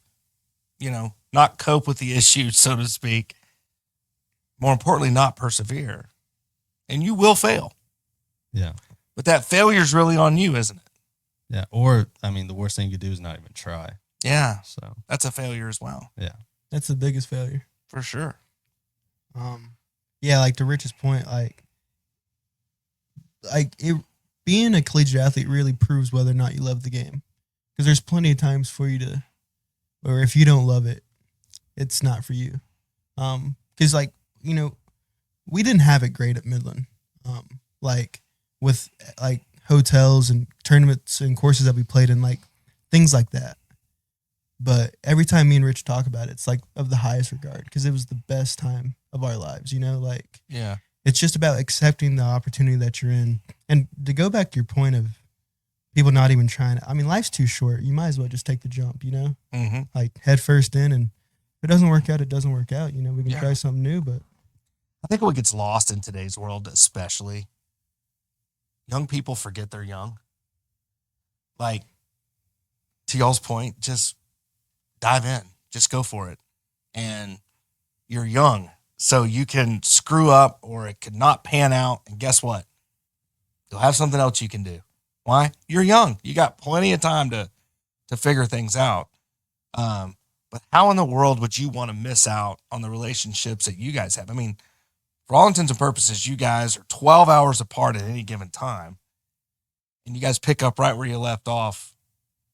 not cope with the issue, so to speak. More importantly, not persevere. And you will fail. Yeah. But that failure is really on you, isn't it? Yeah. Or, I mean, the worst thing you could do is not even try. Yeah. So, That's a failure as well. That's the biggest failure. For sure. Yeah, like to Rich's point, being a collegiate athlete really proves whether or not you love the game. Because there's plenty of times for you to, or if you don't love it, it's not for you. Because we didn't have it great at Midland. With hotels and tournaments and courses that we played in, things like that. But every time me and Rich talk about it, it's like of the highest regard because it was the best time of our lives, you know? Like, Yeah. it's just about accepting the opportunity that you're in. And to go back to your point of people not even trying to, I mean, life's too short. You might as well just take the jump, you know? Mm-hmm. Like, head first in, and if it doesn't work out, it doesn't work out. You know, we can Yeah. try something new, but I think what gets lost in today's world, especially, young people forget they're young. Like, to y'all's point, just dive in, just go for it. And you're young, so you can screw up or it could not pan out. And guess what? You'll have something else you can do. Why? You're young. You got plenty of time to figure things out. But how in the world would you want to miss out on the relationships that you guys have? I mean, for all intents and purposes, you guys are 12 hours apart at any given time. And you guys pick up right where you left off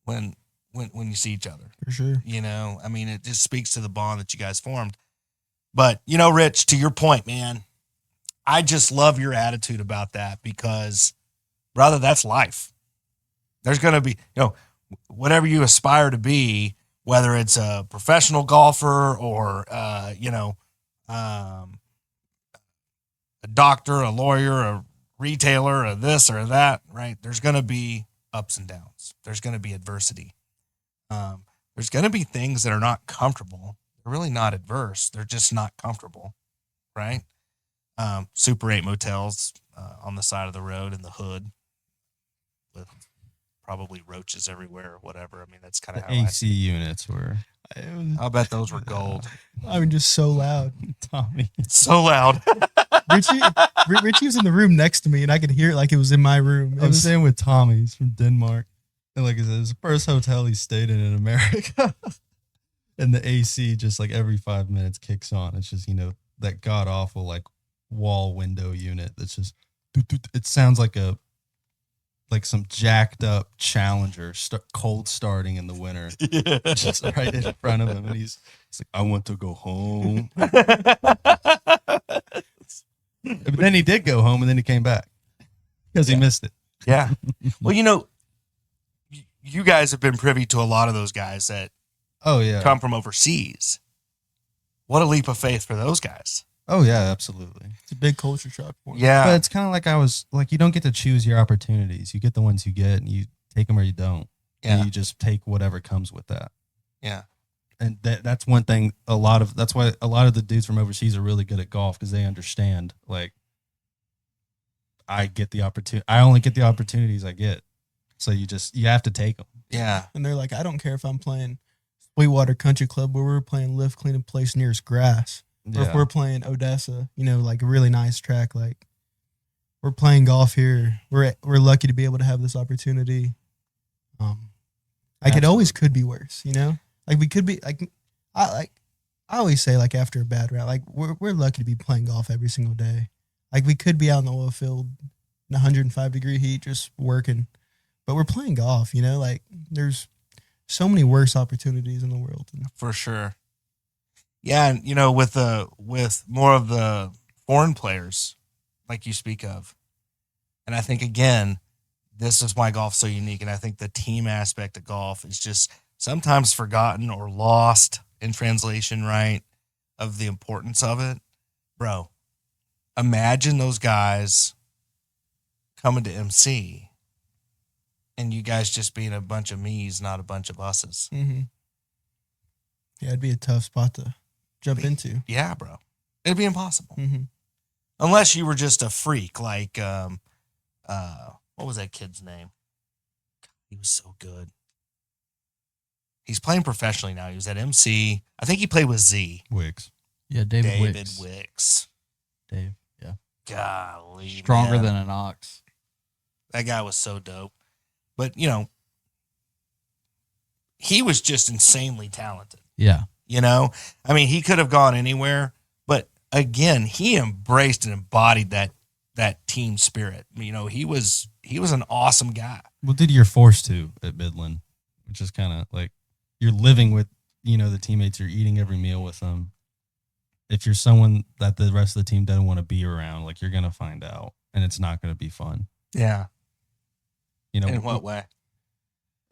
when you see each other. for sure. You know, I mean, it just speaks to the bond that you guys formed. But, you know, Rich, to your point, man, I just love your attitude about that because, brother, that's life. There's going to be, you know, whatever you aspire to be, whether it's a professional golfer or, you know, a doctor, a lawyer, a retailer, or this or that, right? There's going to be ups and downs. There's going to be adversity. There's going to be things that are not comfortable. They're really not adverse. They're just not comfortable, right? Super 8 motels on the side of the road in the hood with probably roaches everywhere or whatever. I mean, that's kind of The how AC units were I bet those were gold. I mean, just so loud. Tommy. So loud. Richie was in the room next to me, and I could hear it like it was in my room. It I was was staying with Tommy. He's from Denmark. And like I said, it's the first hotel he stayed in America. And the AC just like every 5 minutes kicks on. It's just, you know, that god awful like wall window unit that's just, it sounds like some jacked up Challenger cold starting in the winter. Just right in front of him. And he's like, I want to go home. But then he did go home and then he came back because he missed it. Yeah. Well, you know, you guys have been privy to a lot of those guys that Oh, yeah. come from overseas. What a leap of faith for those guys. Oh, yeah, absolutely. It's a big culture shock for me. Yeah. But it's kind of like you don't get to choose your opportunities. You get the ones you get and you take them or you don't. Yeah. And you just take whatever comes with that. Yeah. And that's one thing that's why a lot of the dudes from overseas are really good at golf because they understand, like, I only get the opportunities I get. So you have to take them. Yeah. And they're like, I don't care if I'm playing Sweetwater Country Club where we're playing lift, clean a place nearest grass. Or if we're playing Odessa, you know, like a really nice track, like we're playing golf here. We're lucky to be able to have this opportunity. Like it always could be worse, you know? Like we could be I always say like after a bad round, like we're lucky to be playing golf every single day. Like we could be out in the oil field in 105-degree heat just working. But we're playing golf, you know? Like there's so many worse opportunities in the world. For sure. Yeah, and you know, with more of the foreign players, like you speak of, and I think again, this is why golf's so unique, and I think the team aspect of golf is just sometimes forgotten or lost in translation, right? Of the importance of it, bro. Imagine those guys coming to MC, and you guys just being a bunch of me's, not a bunch of us's. Mm-hmm. Yeah, it'd be a tough spot to jump into. Yeah, bro. It'd be impossible. Mm-hmm. Unless you were just a freak, like what was that kid's name? He was so good. He's playing professionally now. He was at MC. I think he played with Z. Wicks. Yeah, David Wicks. Wicks. Dave, yeah. Golly. Stronger man. than an ox. That guy was so dope. But, you know, he was just insanely talented. Yeah. You know, I mean, he could have gone anywhere, but again, he embraced and embodied that team spirit. You know, he was an awesome guy. Well, you're forced to at Midland, which is kind of like you're living with, you know, the teammates. You're eating every meal with them. If you're someone that the rest of the team doesn't want to be around, like you're gonna find out, and it's not gonna be fun. Yeah. You know, In what way?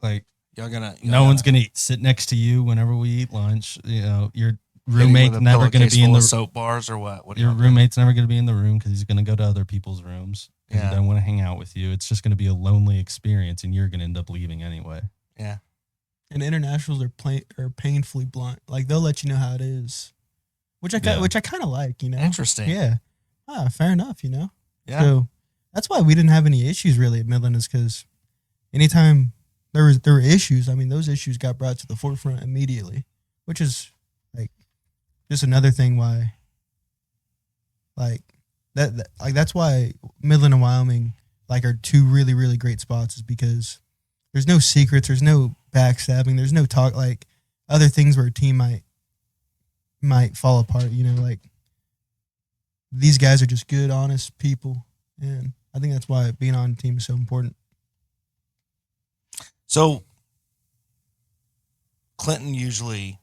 Like No one's gonna sit next to you whenever we eat lunch. You know, your Hitting roommate's with a never gonna pillowcase be in full the of soap bars or what? What do your y'all do? roommate's never gonna be in the room because he's gonna go to other people's rooms because Yeah. he doesn't want to hang out with you. It's just gonna be a lonely experience, and you're gonna end up leaving anyway. Yeah. And internationals are painfully blunt. Like they'll let you know how it is, which I kind of like. Interesting. Yeah. Fair enough. Yeah. So that's why we didn't have any issues really at Midland, is because anytime there were issues, I mean, those issues got brought to the forefront immediately, which is like just another thing why, like that's why Midland and Wyoming like are two really, really great spots, is because there's no secrets, there's no backstabbing, there's no talk like other things where a team might fall apart. Like these guys are just good, honest people, and I think that's why being on a team is so important. So Clinton usually,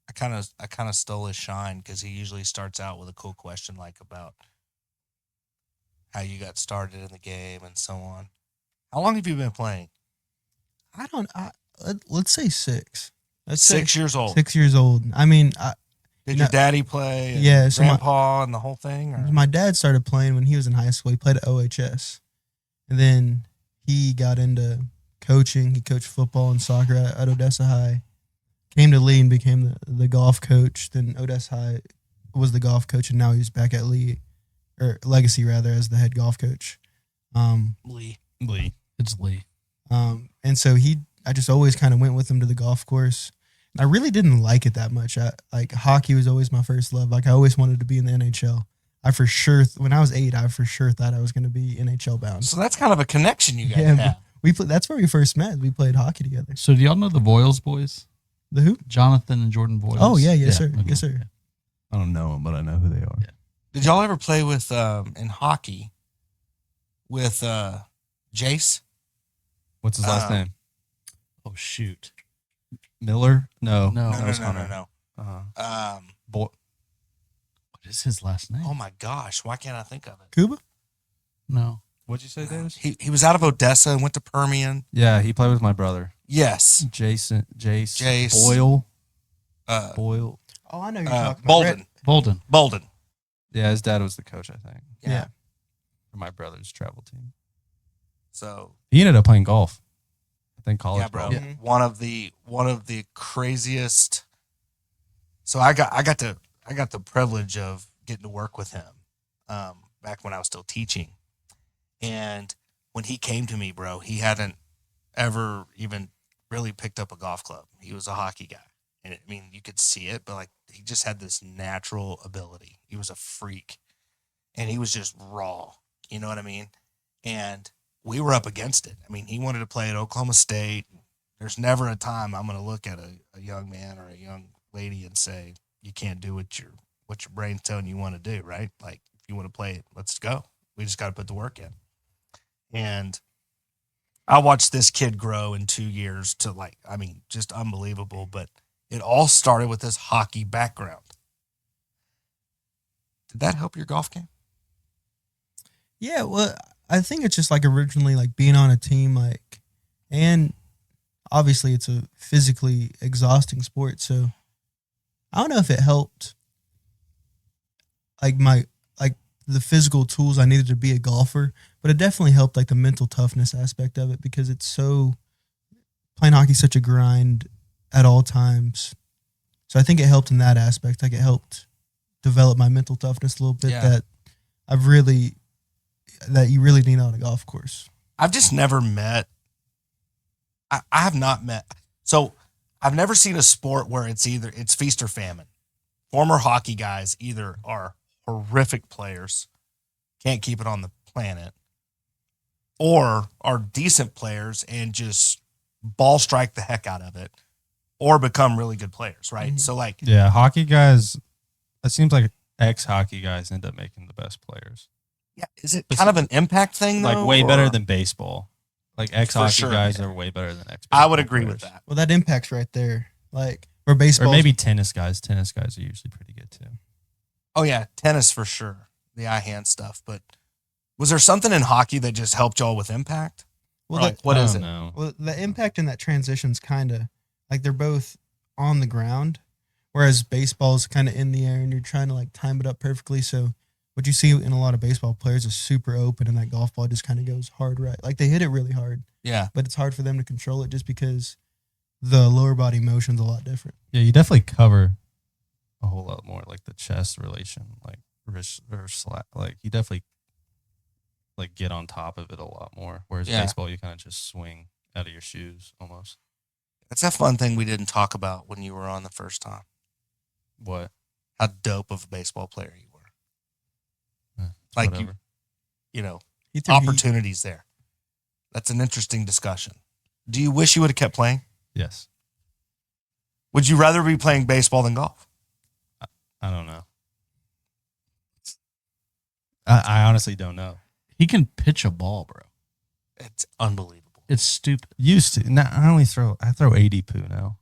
I kind of stole his shine because he usually starts out with a cool question like about how you got started in the game and so on. How long have you been playing? Let's say 6. Let's 6 say years old. 6 years old. I mean, Did your daddy play? And Yeah, so grandpa and the whole thing? Or? my dad started playing when he was in high school. He played at OHS, and then he got into coaching. He coached football and soccer at Odessa High. Came to Lee and became the golf coach. Then Odessa High was the golf coach, and now he's back at Legacy rather, as the head golf coach. Lee. It's Lee. And so I just always kind of went with him to the golf course. I really didn't like it that much. Like hockey was always my first love. Like I always wanted to be in the NHL. When I was 8, I for sure thought I was going to be NHL bound. So that's kind of a connection you guys Yeah, have. that's where we first met. We played hockey together. So do y'all know the Voiles boys? The who? Jonathan and Jordan Voiles? Oh yeah, yes sir, okay. yes sir. I don't know them, but I know who they are. Yeah. Did y'all ever play with in hockey with Jace? What's his last name? Oh shoot. Miller? No. No. That was No. Hunter. Uh-huh. What is his last name? Oh my gosh, why can't I think of it? Kuba? No. What'd you say, Davis? He was out of Odessa and went to Permian. Yeah, he played with my brother. Yes. Jace. Boyle. Boyle. Oh, I know who you're talking about. Bolden. Yeah, his dad was the coach, I think, Yeah. for my brother's travel team. So He ended up playing golf. I think college yeah, bro. ball. Yeah. One of the craziest. So I got the privilege of getting to work with him back when I was still teaching, and when he came to me, bro, he hadn't ever even really picked up a golf club. He was a hockey guy, and I mean you could see it, but like he just had this natural ability. He was a freak, and he was just raw. You know what I mean? And we were up against it. I mean, he wanted to play at Oklahoma State. There's never a time I'm going to look at a young man or a young lady and say, you can't do what your brain's telling you want to do, right? Like, if you want to play it, let's go. We just got to put the work in. And I watched this kid grow in 2 years to just unbelievable. But it all started with this hockey background. Did that help your golf game? Yeah, well, I think it's just like originally like being on a team, like, and obviously it's a physically exhausting sport. So I don't know if it helped like the physical tools I needed to be a golfer, but it definitely helped like the mental toughness aspect of it, because playing hockey is such a grind at all times. So I think it helped in that aspect. Like it helped develop my mental toughness a little bit that you really need on a golf course. I've just never met. I have not met. So I've never seen a sport where it's feast or famine. Former hockey guys either are horrific players, can't keep it on the planet, or are decent players and just ball strike the heck out of it, or become really good players, right? Mhm. So like, Yeah, hockey guys, it seems like ex-hockey guys end up making the best players. yeah, is it kind of an impact thing though? Like way or- better than baseball. Like ex-hockey sure, guys yeah. are way better than ex-baseball I would agree with players. that. Well, that impact's right there. Like for baseball, Or maybe tennis guys. Tennis guys are usually pretty good too. Oh yeah, tennis for sure, the eye hand stuff. But was there something in hockey that just helped y'all with impact? Well, Like, what is it? No. Well, the impact in that transition's kind of like they're both on the ground, whereas baseball's kind of in the air and you're trying to like time it up perfectly. So what you see in a lot of baseball players is super open and that golf ball just kind of goes hard right. Like they hit it really hard, Yeah. but it's hard for them to control it just because the lower body motion's a lot different. Yeah, you definitely cover a whole lot more, like the chest relation, like wrist or slap. Like you definitely like get on top of it a lot more. Whereas Yeah. baseball, you kind of just swing out of your shoes almost. That's a fun thing we didn't talk about when you were on the first time. What? How dope of a baseball player you were. It's Like whatever. you know, He threw heat. opportunities there. That's an interesting discussion. Do you wish you would have kept playing? Yes. Would you rather be playing baseball than golf? I don't know. I honestly don't know. He can pitch a ball, bro. It's unbelievable. It's stupid. Used to. Now I throw 80 poo now.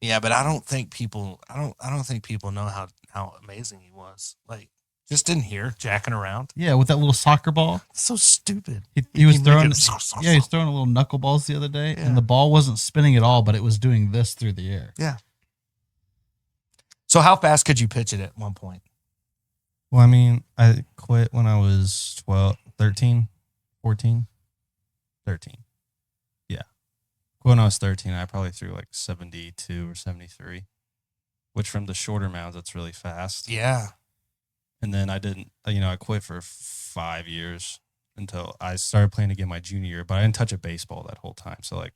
Yeah, but I don't think people know how amazing he was. Like, just in here jacking around. Yeah, with that little soccer ball. It's so stupid. He was He throwing. make it Yeah, he was throwing a little knuckleballs the other day, Yeah. and the ball wasn't spinning at all, but it was doing this through the air. Yeah. So how fast could you pitch it at one point? Well, I mean, I quit when I was 12, 13, 14, 13. Yeah. When I was 13, I probably threw like 72 or 73, which from the shorter mounds, that's really fast. Yeah. And then I didn't, I quit for 5 years until I started playing again my junior year, but I didn't touch a baseball that whole time. So like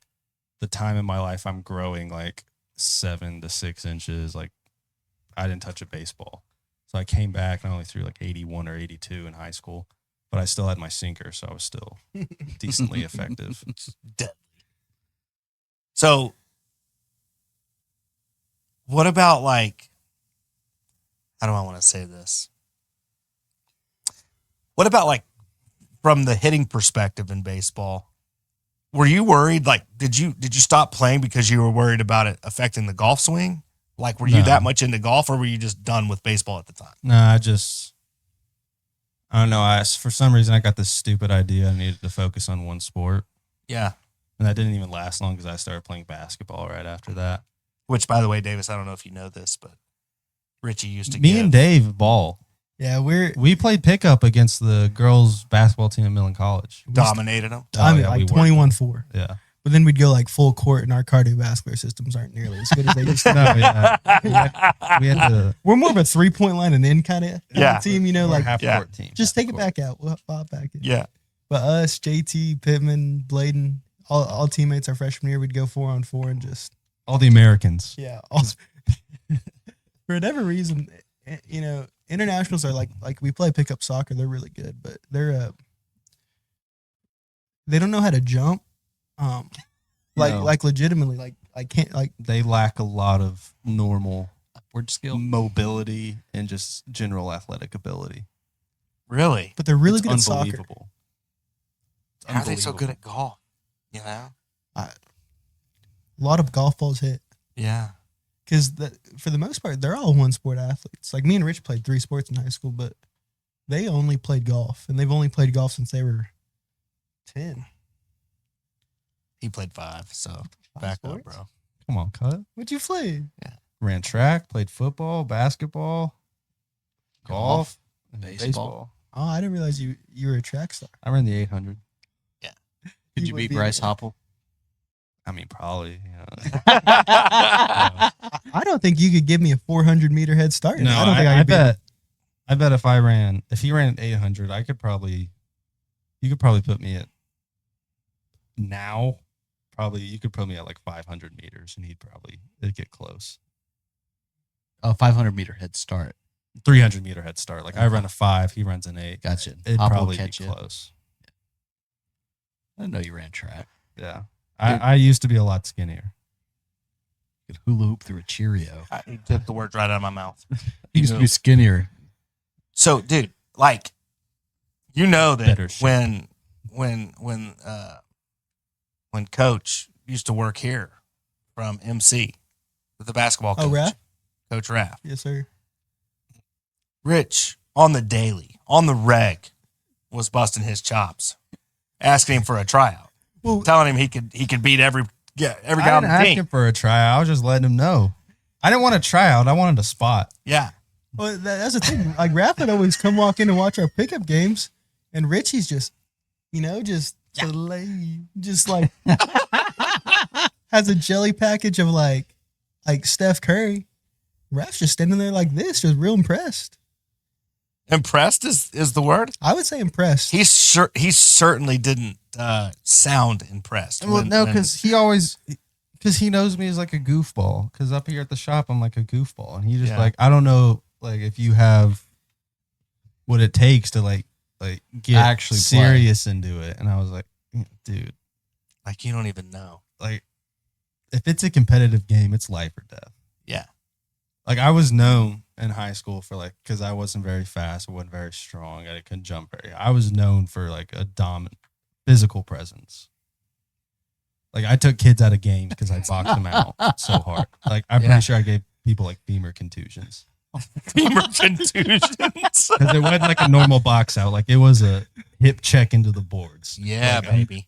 the time in my life, I'm growing like 7 to 6 inches. Like I didn't touch a baseball. So I came back and I only threw like 81 or 82 in high school, but I still had my sinker. So I was still decently effective. Deadly. So what about like, how do I want to say this? What about like from the hitting perspective in baseball? Were you worried? Like, did you stop playing because you were worried about it affecting the golf swing? Like, were you No. that much into golf, or were you just done with baseball at the time? No, I don't know. For some reason, I got this stupid idea I needed to focus on one sport. Yeah. And that didn't even last long because I started playing basketball right after that. Which, by the way, Davis, I don't know if you know this, but Richie used to Me give. and Dave ball. Yeah, We played pickup against the girls basketball team at Millen College. dominated him. I mean, yeah, like we worked 21-4. Yeah. But then we'd go like full court, and our cardiovascular systems aren't nearly as good as they used to. No, yeah. We had to. We're more of a 3-point line and in kind of Yeah. team, you know, we're like half yeah. court team. just half take it court. back out. We'll pop back in. Yeah. But us, JT, Pittman, Bladen, all teammates our freshman year, we'd go 4-on-4 and just All the Americans. yeah. For whatever reason, you know, internationals are like we play pickup soccer. They're really good, but they don't know how to jump. No. Like legitimately, like I can't like They lack a lot of normal Upward skill. mobility and just general athletic ability. Really? but they're really It's good at soccer. unbelievable. It's How are they so good unbelievable. at golf? You know? A lot of golf balls hit. Yeah. Because for the most part, they're all one sport athletes. Like me and Rich played 3 sports in high school, but they only played golf, and they've only played golf since they were 10. He played 5, so 5 back sports? up, bro. Come on, cut. What'd you play? Ran track, played football, basketball, golf, and baseball. Oh, I didn't realize you were a track star. I ran the 800. Could You you would beat be Bryce able Hoppel? I mean, probably. I don't think you could give me a 400-meter head start. No, I don't think I I could beat bet. I bet if he ran an 800, you could probably put me at now. Probably you could put me at like 500 meters, and it'd get close. A 500-meter head start. 300 meter head start. Like I run a 5, he runs an 8. Gotcha. It'd Hoppel probably be catch you. close. I didn't know you ran track. Yeah, I used to be a lot skinnier. You could hula hoop through a Cheerio. He took the words right out of my mouth. He used to be skinnier. So, dude, like, you know that Better shape. when Coach used to work here from MC, the basketball coach, Oh, Raph? Coach Raff, Yes, sir. Rich on the daily, on the reg, was busting his chops, asking him for a tryout. telling him he could beat every guy I on didn't the ask team. him for a tryout. I was just letting him know. I didn't want a tryout. I wanted a spot. Yeah. Well, that's the thing. Like Raph would always come walk in and watch our pickup games, and Richie's just, just like has a jelly package of like Steph Curry. Raph's just standing there like this, just real impressed. Impressed is the word. I would say impressed. He certainly didn't sound impressed. Well, no, because he knows me as like a goofball. Because up here at the shop, I'm like a goofball, and he just like, I don't know, like if you have what it takes to like get Actually serious into it. And I was like, dude, like you don't even know. like if it's a competitive game, it's life or death. Yeah. Like I was known in high school for like, because I wasn't very fast, I wasn't very strong, I couldn't jump very high. I was known for like a dominant physical presence. Like I took kids out of games because I boxed them out so hard. Like I'm pretty sure I gave people like femur contusions. Femur contusions. Because it wasn't like a normal box out. Like it was a hip check into the boards. Yeah, like, baby.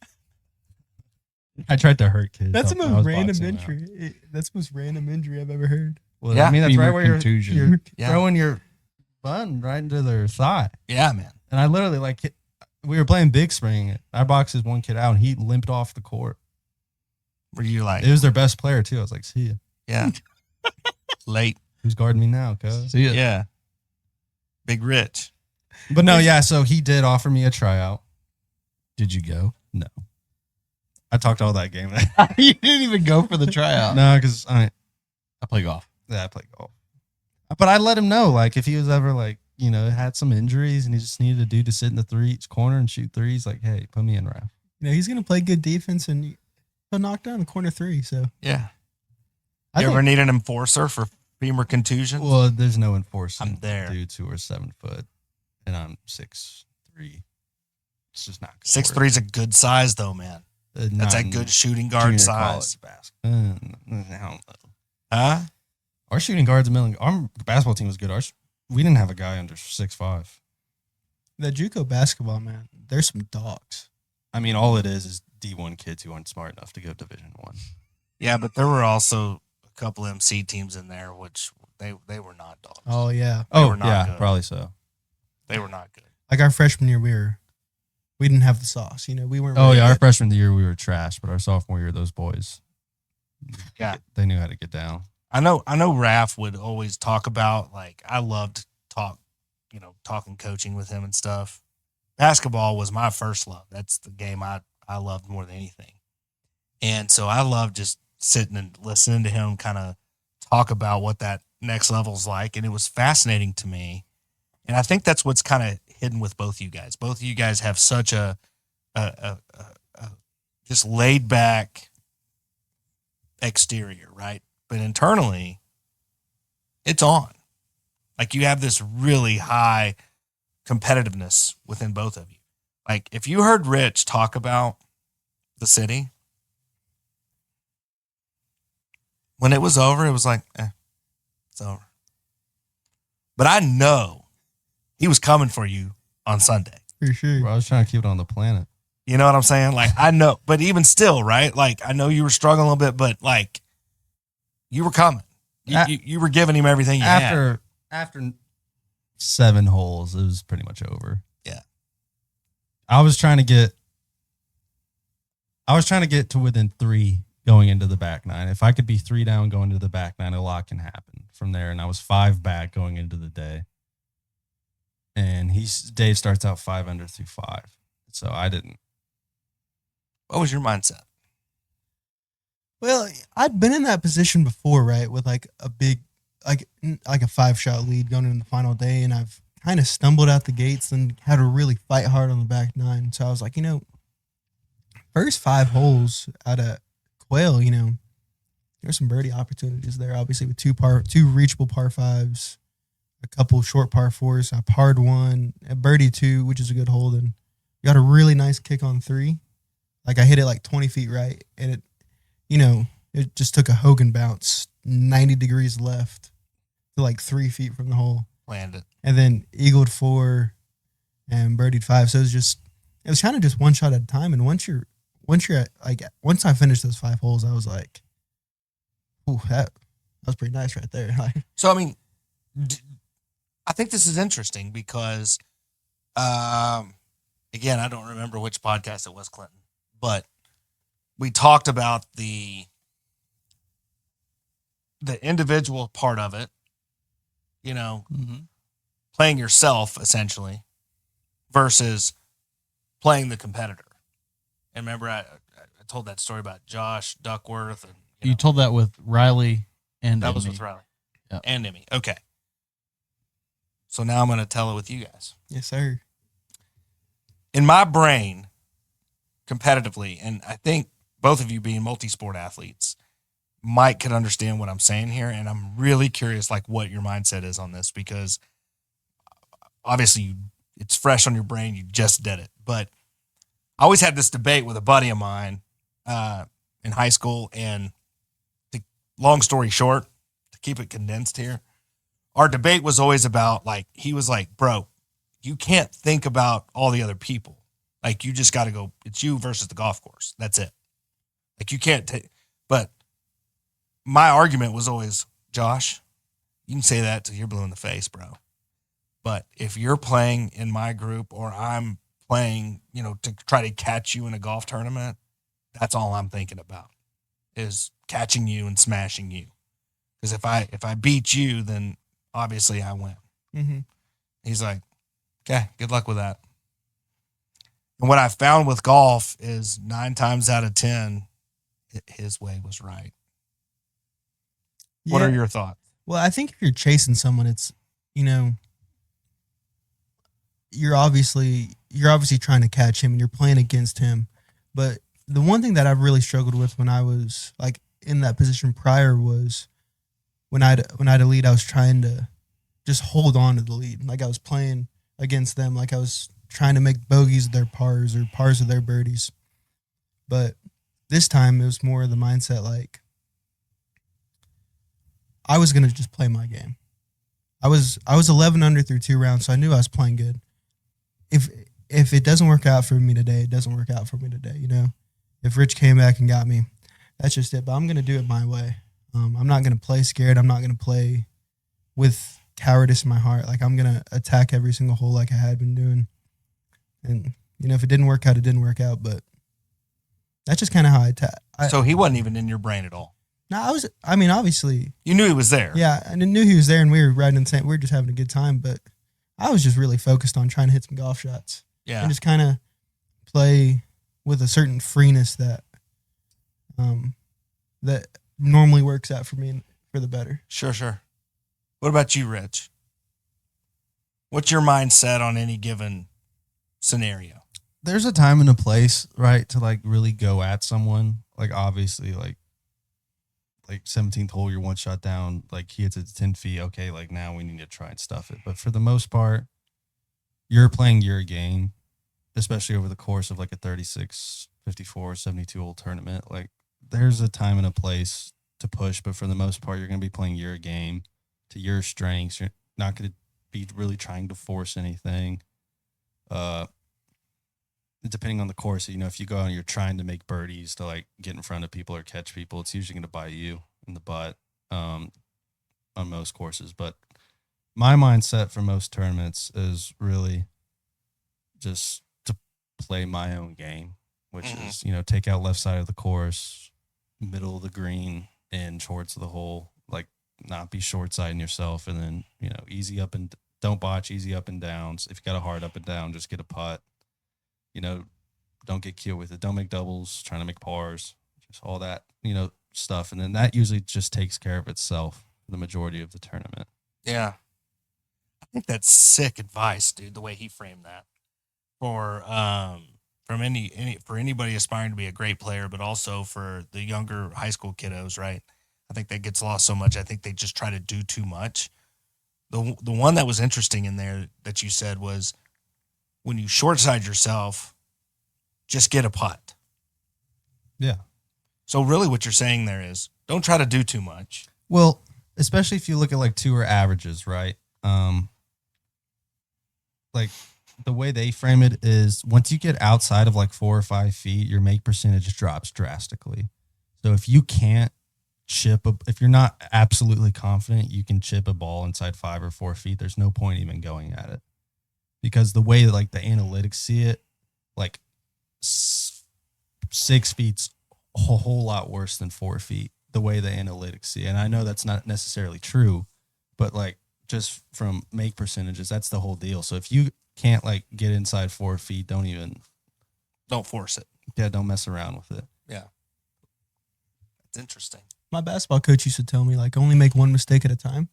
I tried to hurt kids. That's the when I most was random boxing out. injury. That's the most random injury I've ever heard. Well, Yeah. I mean, that's Femur right where contusion. you're Yeah. throwing your bun right into their thigh. Yeah, man. And I literally we were playing Big Spring. I boxed this one kid out and he limped off the court. Were you like, It was their best player too. I was like, see ya. yeah, late? Who's guarding me now, cuz? See ya. Yeah, Big Rich. But no, yeah, so he did offer me a tryout. Did you go? No. I talked all that game. You didn't even go for the tryout. No, because I play golf. play golf. But I let him know, like, if he was ever like, had some injuries and he just needed a dude to sit in the corner and shoot threes, like, hey, put me in, Raph. He's gonna play good defense and he'll knock down the corner three. So Yeah. I You think- ever need an enforcer for femur contusions? Well, there's no enforcing I'm there. dudes who are 7 foot and I'm 6'3". It's just not gonna 6'3" is a good size, though, man. work. That's Not a in good shooting guard junior size. college basketball. I don't know. Huh? Our shooting guard's a million. Our basketball team was good. We didn't have a guy under 6'5". that JUCO basketball, man, there's some dogs. I mean, all it is D1 kids who aren't smart enough to go Division I. Yeah, but there were also a couple MC teams in there, which they were not dogs. Oh yeah, They Oh, were not yeah, good. probably so. They were not good. like our freshman year, we didn't have the sauce. We weren't. Oh, really yeah, our good. freshman year we were trash, but our sophomore year, those boys, Yeah. they knew how to get down. I know Raph would always talk about, like, I loved talking coaching with him and stuff. Basketball was my first love. That's the game I loved more than anything. And so I loved just sitting and listening to him kind of talk about what that next level's like. And it was fascinating to me. And I think that's what's kind of hidden with both you guys. Both of you guys have such a just laid back exterior, right? But internally, it's on. Like you have this really high competitiveness within both of you. Like if you heard Rich talk about the city, when it was over, it was like, it's over. But I know he was coming for you on Sunday. for sure. Bro, I was trying to keep it on the planet. You know what I'm saying? Like I know, but even still, right? Like I know you were struggling a little bit, but like you were coming. You were giving him everything you had. After 7 holes, it was pretty much over. Yeah. I was trying to get to within 3 going into the back 9. If I could be 3 down going into the back 9, a lot can happen from there. And I was 5 back going into the day. And Dave starts out 5 under through 5. So I didn't. What was your mindset? Well, I'd been in that position before, right? With like a big, like a 5-shot lead going into the final day, and I've kind of stumbled out the gates and had to really fight hard on the back 9. So I was like, first 5 holes out of Quail, there's some birdie opportunities there. Obviously, with two reachable par 5s, a couple short par 4s. I parred 1, a birdie 2, which is a good hold, and got a really nice kick on 3. Like I hit it like 20 feet right, and it. It just took a Hogan bounce 90 degrees left to like 3 feet from the hole. Planned it. And then eagled 4 and birdied 5. So it was kind of just one shot at a time. And once you're once I finished those 5 holes, I was like, ooh, that was pretty nice right there. So, I mean, I think this is interesting because, again, I don't remember which podcast it was, Clinton, but we talked about the individual part of it, you know, playing yourself essentially versus playing the competitor. And remember, I told that story about Josh Duckworth. And You told that with Riley and that was Emmy. with Riley Yep. and Emmy. Okay. So now I'm going to tell it with you guys. Yes, sir. In my brain, competitively, and I think both of you being multi-sport athletes, Mike could understand what I'm saying here, and I'm really curious, like, what your mindset is on this, because obviously it's fresh on your brain. You just did it, but I always had this debate with a buddy of mine in high school, and long story short, to keep it condensed here, our debate was always about, like, he was like, bro, you can't think about all the other people. Like, you just got to go, it's you versus the golf course. That's it. Like, you can't take, but my argument was always, Josh, you can say that till you're blue in the face, bro. But if you're playing in my group or I'm playing, you know, to try to catch you in a golf tournament, that's all I'm thinking about is catching you and smashing you. Because if I beat you, then obviously I win. Mm-hmm. He's like, okay, good luck with that. And what I found with golf is 9 times out of 10, his way was right. What are your thoughts? Well, I think if you're chasing someone, it's, you know, you're obviously trying to catch him and you're playing against him. But the one thing that I've really struggled with when I was like in that position prior was when I'd a lead, I was trying to just hold on to the lead. Like I was playing against them, like I was trying to make bogeys of their pars or pars of their birdies. But this time it was more of the mindset like I was going to just play my game. I was 11 under through 2 rounds, so I knew I was playing good. If it doesn't work out for me today, it doesn't work out for me today, you know? If Rich came back and got me, that's just it. But I'm going to do it my way. I'm not going to play scared. I'm not going to play with cowardice in my heart. Like, I'm going to attack every single hole like I had been doing. And, you know, if it didn't work out, it didn't work out. But that's just kind of how I attack. So he wasn't even in your brain at all. No, obviously. You knew he was there. Yeah, and I knew he was there, and we were riding in the same. We were just having a good time, but I was just really focused on trying to hit some golf shots. Yeah. And just kind of play with a certain freeness that that normally works out for me for the better. Sure. What about you, Rich? What's your mindset on any given scenario? There's a time and a place, right, to like really go at someone. Like obviously, like 17th hole, you're 1 shot down. Like he hits it 10 feet. Okay, like now we need to try and stuff it. But for the most part, you're playing your game, especially over the course of like a 36, 54, 72 hole tournament. Like there's a time and a place to push, but for the most part, you're going to be playing your game to your strengths. You're not going to be really trying to force anything. Depending on the course, you know, if you go out and you're trying to make birdies to like get in front of people or catch people, it's usually going to bite you in the butt on most courses. But my mindset for most tournaments is really just to play my own game, which is, you know, take out left side of the course, middle of the green, and towards the hole, like not be short siding yourself, and then, you know, easy up and don't botch, easy up and downs. If you got a hard up and down, just get a putt. You know, don't get cute with it. Don't make doubles, trying to make pars, just all that, you know, stuff. And then that usually just takes care of itself for the majority of the tournament. Yeah. I think that's sick advice, dude, the way he framed that. For from for anybody aspiring to be a great player, but also for the younger high school kiddos, right? I think that gets lost so much. I think they just try to do too much. The one that was interesting in there that you said was, when you short side yourself, just get a putt. Yeah. So really what you're saying there is don't try to do too much. Well, especially if you look at like tour averages, right? Like the way they frame it is once you get outside of like 4 or 5 feet, your make percentage drops drastically. So if you can't if you're not absolutely confident you can chip a ball inside 5 or 4 feet, there's no point even going at it, because the way like the analytics see it, like 6 feet's a whole lot worse than 4 feet. The way the analytics see it. And I know that's not necessarily true, but like just from make percentages, that's the whole deal. So if you can't like get inside 4 feet, Don't force it. yeah, don't mess around with it. Yeah. That's interesting. My basketball coach used to tell me, like, only make one mistake at a time.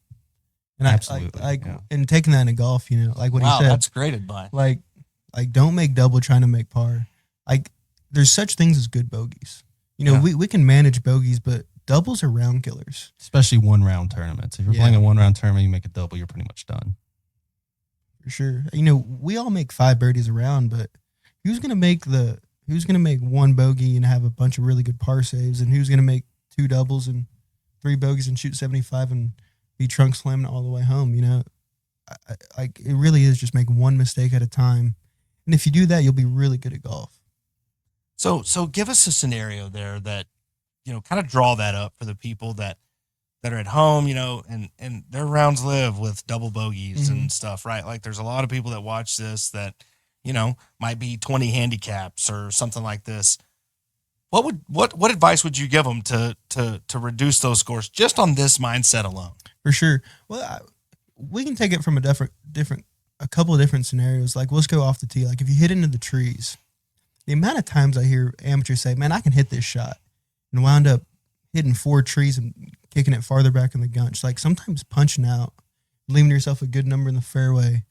And Absolutely, yeah. and taking that into golf, you know, like what Wow, he said, that's great advice. like don't make double trying to make par. Like, there's such things as good bogeys. You know, Yeah. we can manage bogeys, but doubles are round killers. Especially 1-round tournaments. If you're Yeah. playing a 1-round tournament, you make a double, you're pretty much done. For sure. You know, we all make 5 birdies a round, but who's gonna make one bogey and have a bunch of really good par saves, and who's gonna make 2 doubles and 3 bogeys and shoot 75 and be trunk slamming all the way home? You know, it really is just make one mistake at a time, and if you do that, you'll be really good at golf. So give us a scenario there that, you know, kind of draw that up for the people that are at home, you know, and their rounds live with double bogeys and stuff, right? Like there's a lot of people that watch this that, you know, might be 20 handicaps or something like this. What advice would you give them to reduce those scores just on this mindset alone? For sure. Well, we can take it from a couple of different scenarios. Like, let's go off the tee. Like, if you hit into the trees, the amount of times I hear amateurs say, "Man, I can hit this shot," and wound up hitting 4 trees and kicking it farther back in the gunch. Like, sometimes punching out, leaving yourself a good number in the fairway,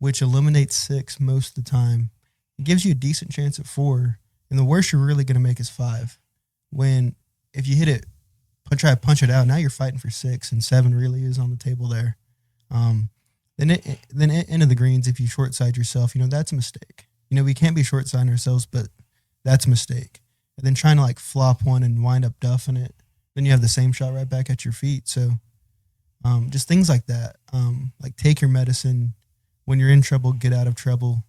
which eliminates 6 most of the time, it gives you a decent chance at 4. And the worst you're really going to make is 5. When if you hit it, try to punch it out, now you're fighting for 6, and 7 really is on the table there. Then into the greens, if you short side yourself, you know, that's a mistake. You know, we can't be short siding ourselves, but that's a mistake. And then trying to like flop one and wind up duffing it, then you have the same shot right back at your feet. So just things like that. Like, take your medicine. When you're in trouble, get out of trouble.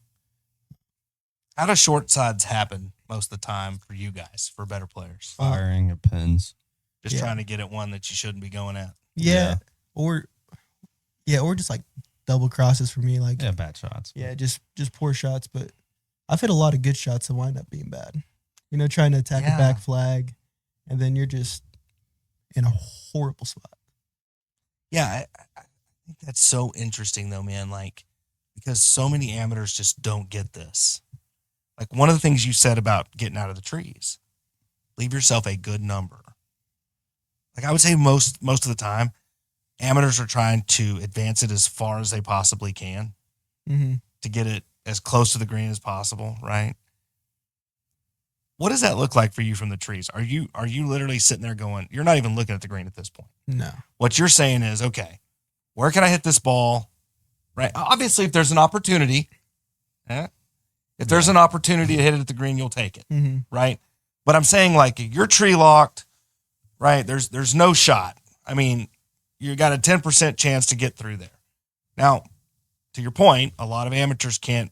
How do short sides happen most of the time for you guys, for better players? Firing or pins. Just Yeah. trying to get at one that you shouldn't be going at. Yeah. Or just like double crosses for me. Like, Yeah, bad shots. yeah, just poor shots. But I've hit a lot of good shots that wind up being bad. You know, trying to attack Yeah. a back flag, and then you're just in a horrible spot. Yeah, I think that's so interesting though, man. Like, because so many amateurs just don't get this. Like, one of the things you said about getting out of the trees, leave yourself a good number. Like, I would say most of the time, amateurs are trying to advance it as far as they possibly can Mm-hmm. to get it as close to the green as possible, right? What does that look like for you from the trees? Are you literally sitting there going, you're not even looking at the green at this point? No. What you're saying is, okay, where can I hit this ball? Right? Obviously, if there's an opportunity, if there's an opportunity to hit it at the green, you'll take it, Mm-hmm. right? But I'm saying, like, you're tree locked, right? There's no shot. I mean, you got a 10% chance to get through there. Now, to your point, a lot of amateurs can't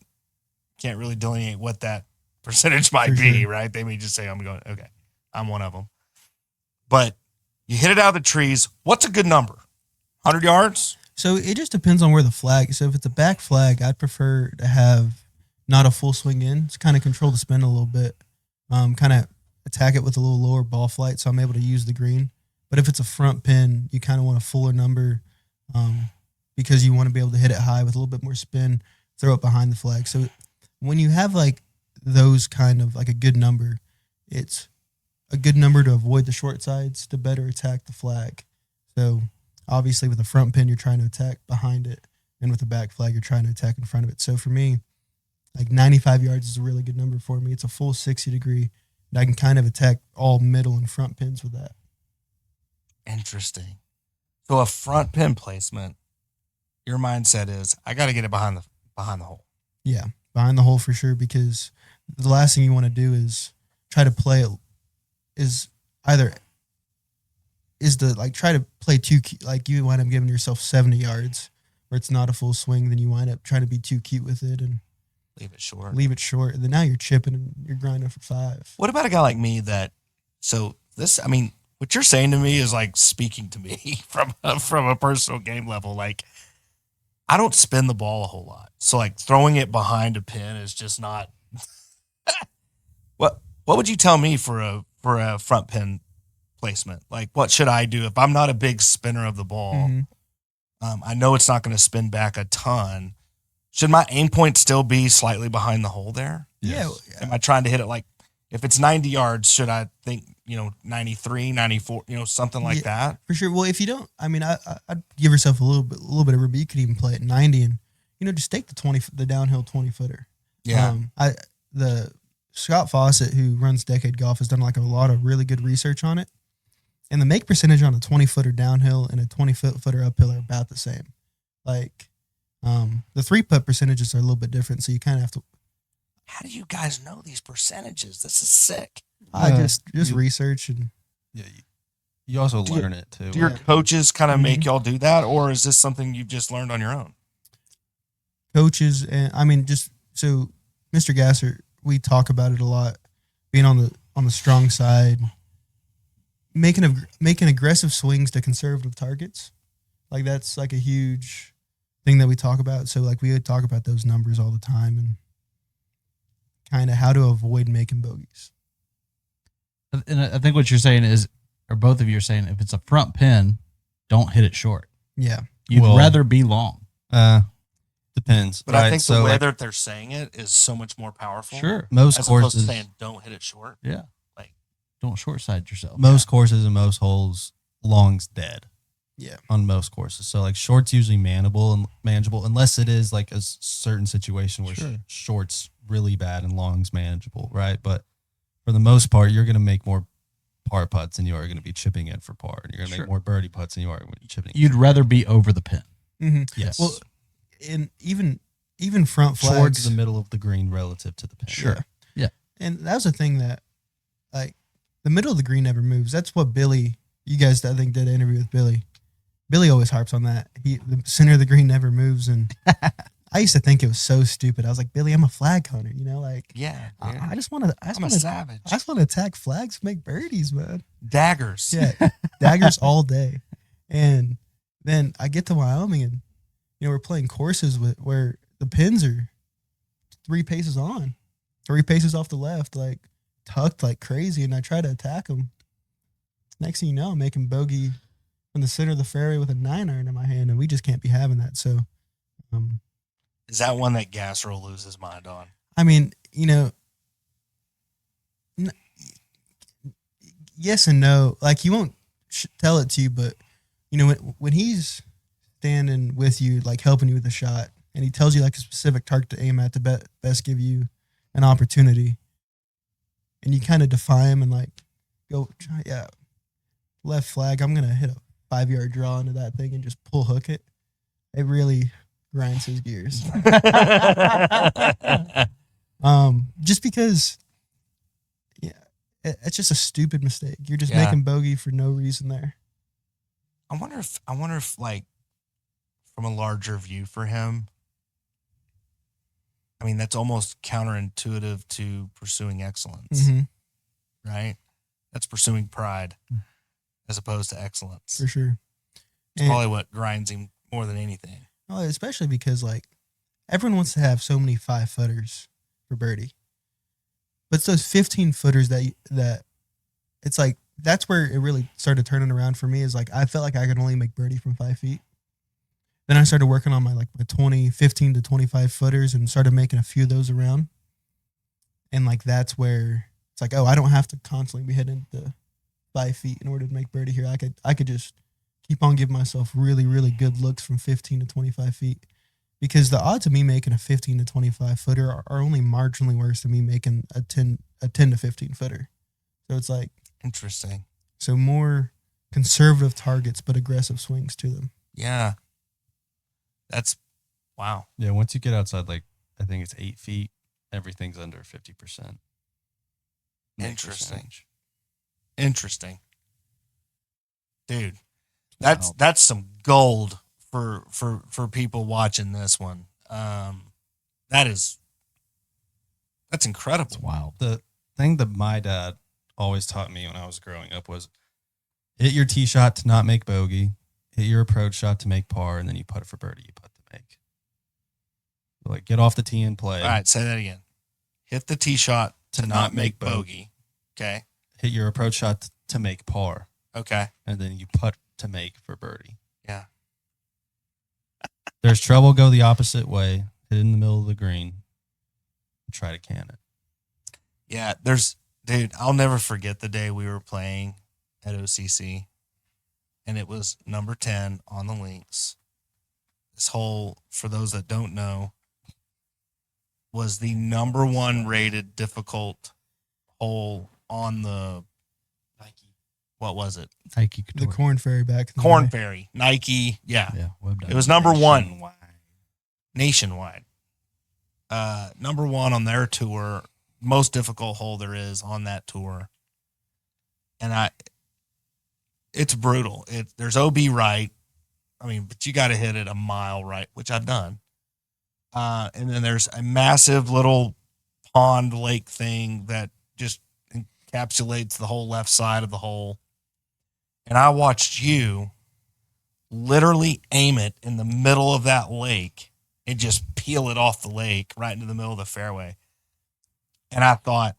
really delineate what that percentage might For be, sure. right? They may just say, okay, I'm one of them. But you hit it out of the trees. What's a good number? 100 yards? So it just depends on where the flag. So if it's a back flag, I'd prefer to have not a full swing in. To kind of control the spin a little bit. Kind of attack it with a little lower ball flight, so I'm able to use the green. But if it's a front pin, you kind of want a fuller number, because you want to be able to hit it high with a little bit more spin, throw it behind the flag. So when you have like those kind of like a good number, it's a good number to avoid the short sides to better attack the flag. So obviously with a front pin, you're trying to attack behind it, and with a back flag, you're trying to attack in front of it. So for me, like 95 yards is a really good number for me. It's a full 60 degree, and I can kind of attack all middle and front pins with that. Interesting. So a front pin placement, your mindset is, I got to get it behind the hole. Yeah, behind the hole for sure, because the last thing you want to do is try to play it try to play too cute, like you wind up giving yourself 70 yards where it's not a full swing, then you wind up trying to be too cute with it, and Leave it short. leave it short. And then now you're chipping and you're grinding for 5. What about a guy like me that? So this, I mean, what you're saying to me is like speaking to me from a personal game level. Like, I don't spin the ball a whole lot, so like throwing it behind a pin is just not. What would you tell me for a front pin placement? Like, what should I do if I'm not a big spinner of the ball? Mm-hmm. I know it's not going to spin back a ton. Should my aim point still be slightly behind the hole there? Yeah. Am I trying to hit it like, if it's 90 yards, should I think, 93, 94, something like that? For sure. Well, if you don't, I mean, I'd give yourself a little bit of room. You could even play at 90 and, just take the downhill 20 footer. Yeah. The Scott Fawcett, who runs Decade Golf, has done like a lot of really good research on it. And the make percentage on a 20 footer downhill and a 20 footer uphill are about the same. Like, the 3-putt percentages are a little bit different. So you kind of have to. How do you guys know these percentages? This is sick. I just research and. Yeah, you also learn it too. Do your coaches kind of make y'all do that, or is this something you've just learned on your own? Coaches, and I mean, just so Mr. Gasser, we talk about it a lot, being on the strong side, making aggressive swings to conservative targets. Like, that's like a huge thing that we talk about. So like, we would talk about those numbers all the time and kind of how to avoid making bogeys. And I think what you're saying is, or both of you are saying, if it's a front pin, don't hit it short. Yeah. You'd rather be long. Depends. But I think the way like, that they're saying it is so much more powerful. Sure. most As opposed to courses, saying don't hit it short. Yeah. Like, don't short side yourself. most courses and most holes, long's dead. Yeah. On most courses. So like short's usually manageable unless it is like a certain situation where short's really bad and long's manageable, right? But for the most part, you're going to make more par putts than you are going to be chipping in for par. And you're going to make more birdie putts than you are when you're chipping in. You'd rather be over the pin. Mm-hmm. Yes. Well, and even front flags. Towards the middle of the green relative to the pin. Sure. Yeah. And that was the thing that, like, the middle of the green never moves. That's what Billy, you guys, I think, did an interview with Billy. Billy always harps on that. The center of the green never moves. And I used to think it was so stupid. I was like, Billy, I'm a flag hunter, like, yeah. I just want to, I'm a savage. I just want to attack flags, make birdies, man. Daggers. Yeah. Daggers all day. And then I get to Wyoming and, we're playing courses where the pins are 3 paces on, 3 paces off the left, like tucked like crazy. And I try to attack them. Next thing you know, I'm making bogey from the center of the fairway with a 9-iron in my hand. And we just can't be having that. So, Is that one that Gasser will lose his mind on? I mean, yes and no. Like, he won't tell it to you, but, when he's standing with you, like helping you with a shot, and he tells you like a specific target to aim at to best give you an opportunity, and you kind of defy him and like go, yeah, left flag, I'm going to hit a 5-yard draw into that thing and just pull hook it. It really grinds his gears. Just because, yeah, it's just a stupid mistake. You're just making bogey for no reason there. I wonder if like from a larger view for him, I mean, that's almost counterintuitive to pursuing excellence, right? That's pursuing pride as opposed to excellence. For sure. It's probably what grinds him more than anything. Well, especially because like everyone wants to have so many 5-footers for birdie, but it's those 15-footers that it's like, that's where it really started turning around for me. Is like, I felt like I could only make birdie from 5 feet. Then I started working on my 15 to 25 footers and started making a few of those around. And like, that's where it's like, oh, I don't have to constantly be hitting the 5 feet in order to make birdie here. I could just keep on giving myself really, really good looks from 15 to 25 feet, because the odds of me making a 15 to 25 footer are only marginally worse than me making a 10 to 15 footer. So it's like, interesting. So more conservative targets, but aggressive swings to them. Yeah. That's wow. Yeah. Once you get outside, like, I think it's 8 feet, everything's under 50%. Interesting. Dude, that's some gold for people watching this one. That is That's incredible. It's wild. The thing that my dad always taught me when I was growing up was hit your tee shot to not make bogey, hit your approach shot to make par, and then you putt it for birdie, you putt to make. Like, get off the tee and play. All right, say that again. Hit the tee shot to not make bogey. Okay. Hit your approach shot to make par, Okay. and then you putt to make for birdie. Yeah. There's trouble, go the opposite way, hit it in the middle of the green, and try to can it. Yeah, dude, I'll never forget the day we were playing at OCC, and it was number 10 on the links. This hole, for those that don't know, was the number 1 rated difficult hole on the Nike. What was it? Nike The Couture. Corn Ferry back. in the Corn day. Ferry, Nike. Yeah, Yeah, it was number 1 nationwide. Number 1 on their tour, most difficult hole there is on that tour. And it's brutal. There's OB right. I mean, but you got to hit it a mile right, which I've done. And then there's a massive little pond lake thing that just encapsulates the whole left side of the hole. And I watched you literally aim it in the middle of that lake and just peel it off the lake right into the middle of the fairway. And I thought,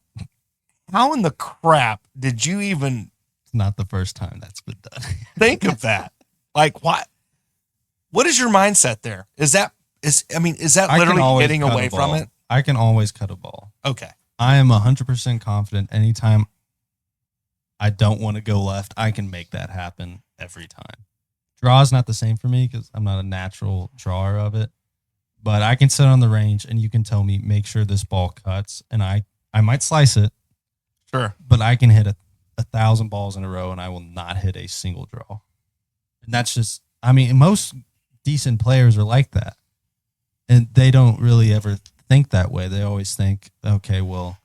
how in the crap did you even It's not the first time that's been done. think of that? Like, what is your mindset there? Is that I can literally always hitting cut a away from ball. it? I can always cut a ball. Okay. I am 100% confident anytime I don't want to go left, I can make that happen every time. Draw is not the same for me because I'm not a natural drawer of it. But I can sit on the range and you can tell me, make sure this ball cuts. And I might slice it, Sure. but I can hit 1,000 balls in a row and I will not hit a single draw. And that's just, I mean, most decent players are like that. And they don't really ever think that way. They always think, okay, well,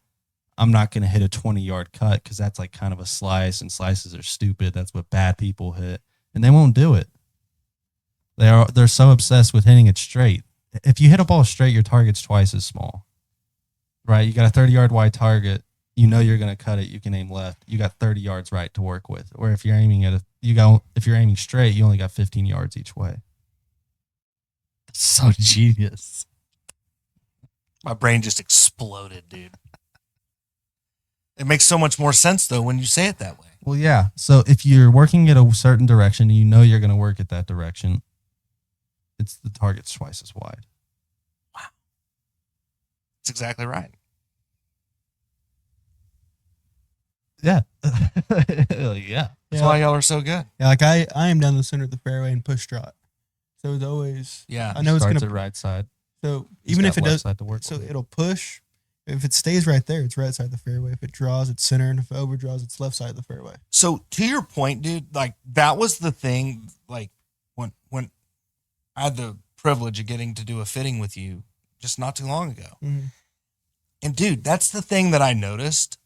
I'm not going to hit a 20-yard cut because that's like kind of a slice, and slices are stupid. That's what bad people hit. And they won't do it. They're so obsessed with hitting it straight. If you hit a ball straight, your target's twice as small. Right? You got a 30-yard wide target. You know you're going to cut it. You can aim left. You got 30 yards right to work with. Or if you're aiming if you're aiming straight, you only got 15 yards each way. So genius. My brain just exploded, dude. It makes so much more sense, though, when you say it that way. Well, yeah. So if you're working at a certain direction and you know you're going to work at that direction, it's the target's twice as wide. That's exactly right. Yeah. Yeah. That's why y'all are so good. Yeah, like I am down the center of the fairway and push trot. So it's always, Yeah. I know it's Starts gonna. at right side. So He's even got if it left does, side to work so with. it'll push. If it stays right there, it's right side of the fairway. If it draws, it's center, and if it overdraws, it's left side of the fairway. So to your point, dude, like that was the thing. Like when I had the privilege of getting to do a fitting with you just not too long ago, Mhm. and dude, that's the thing that I noticed.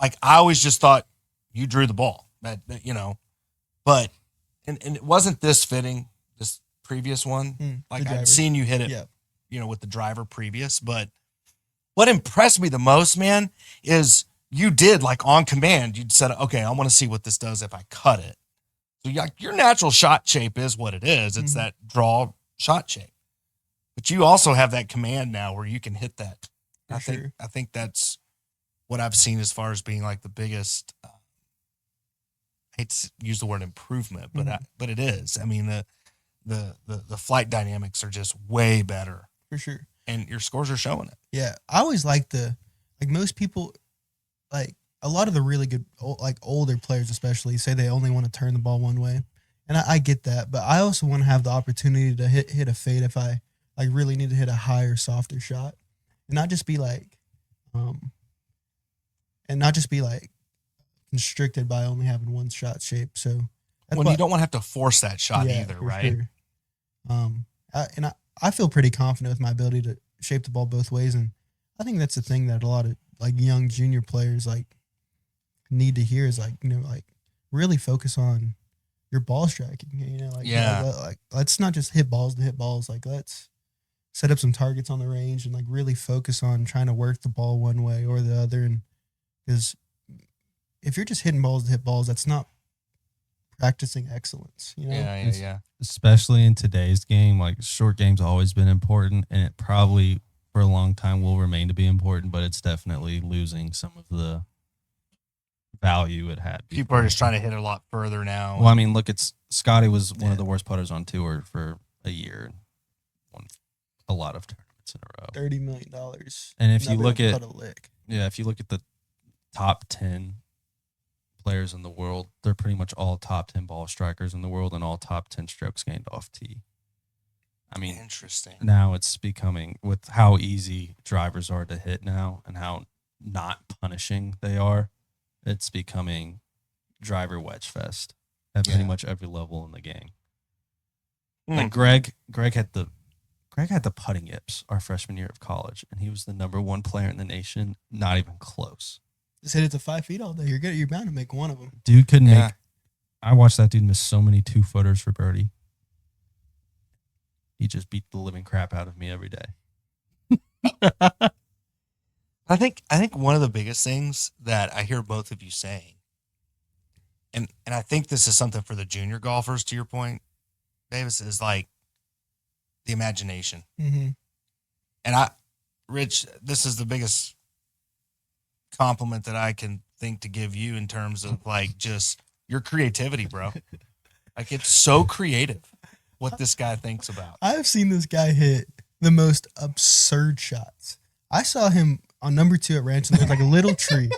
Like I always just thought you drew the ball, that but and it wasn't this fitting, this previous one. The Like I'd driver. seen you hit it, Yeah. with the driver previous, but what impressed me the most, man, is you did like on command. You said, okay, I want to see what this does if I cut it. So your natural shot shape is what it is. It's that draw shot shape. But you also have that command now where you can hit that. For sure. I think that's what I've seen as far as being like the biggest. I hate to use the word improvement, but but it is. I mean the flight dynamics are just way better, For sure. and your scores are showing it. Yeah, I always like most people, like a lot of the really good, like older players especially, say they only want to turn the ball one way, and I get that, but I also want to have the opportunity to hit a fade if I like really need to hit a higher, softer shot, and not just be like constricted by only having one shot shape. So When you don't want to have to force that shot either, for right? Sure. I feel pretty confident with my ability to shape the ball both ways, and I think that's the thing that a lot of like young junior players like need to hear is like really focus on your ball striking. Like let's not just hit balls to hit balls. Like let's set up some targets on the range and like really focus on trying to work the ball one way or the other. And because if you're just hitting balls to hit balls, that's not practicing excellence, you know? Yeah. Especially in today's game, like short game's always been important, and it probably for a long time will remain to be important, but it's definitely losing some of the value it had. People are just trying to hit a lot further now. Well, I mean, look, it's Scotty was one of the worst putters on tour for a year and won a lot of tournaments in a row. $30 million. And if you Never look at put a lick. if you look at the top 10 players in the world, they're pretty much all top 10 ball strikers in the world and all top 10 strokes gained off tee. I mean, Interesting. now it's becoming, with how easy drivers are to hit now and how not punishing they are, it's becoming driver wedge fest at pretty much every level in the game. Like Greg had the putting yips our freshman year of college, and he was the #1 player in the nation, not even close. Just hit it to 5 feet all day. You're good. You're bound to make one of them. Dude couldn't make. I watched that dude miss so many 2-footers for birdie. He just beat the living crap out of me every day. I think one of the biggest things that I hear both of you saying, and I think this is something for the junior golfers, to your point, Davis, is like the imagination. Mm-hmm. And Rich, this is the biggest compliment that I can think to give you in terms of like just your creativity, bro. Like, it's so creative what this guy thinks about. I've seen this guy hit the most absurd shots. I saw him on #2 at Rancho. There's like a little tree.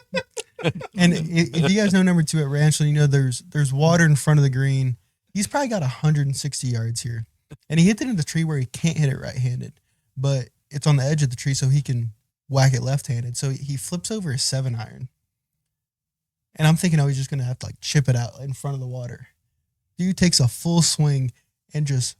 And if you guys know #2 at Rancho, you know there's water in front of the green. He's probably got 160 yards here. And he hit it in the tree where he can't hit it right-handed. But it's on the edge of the tree so he can whack it left-handed. So he flips over a 7-iron. And I'm thinking, he's just going to have to like chip it out in front of the water. Dude takes a full swing and just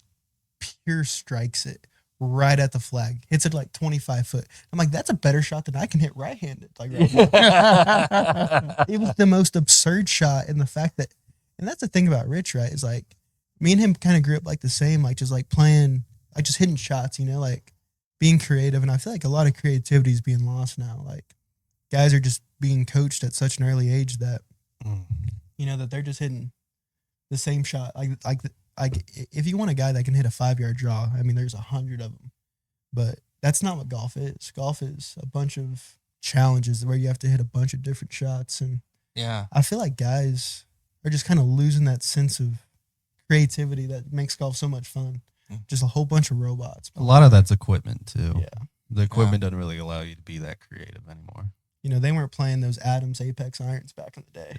pure strikes it right at the flag. Hits it like 25 foot. I'm like, that's a better shot than I can hit right-handed. Like, right now. It was the most absurd shot, and the fact that, and that's the thing about Rich, right? Is like, me and him kind of grew up like the same, like just like playing, like just hitting shots, you know, like being creative. And I feel like a lot of creativity is being lost now. Like, guys are just being coached at such an early age that, you know, that they're just hitting the same shot. Like if you want a guy that can hit a 5-yard draw, I mean, there's 100 of them, but that's not what golf is. Golf is a bunch of challenges where you have to hit a bunch of different shots. And I feel like guys are just kind of losing that sense of creativity that makes golf so much fun. Just a whole bunch of robots. A lot of that's equipment too. Yeah. The equipment doesn't really allow you to be that creative anymore. You know, they weren't playing those Adams Apex irons back in the day.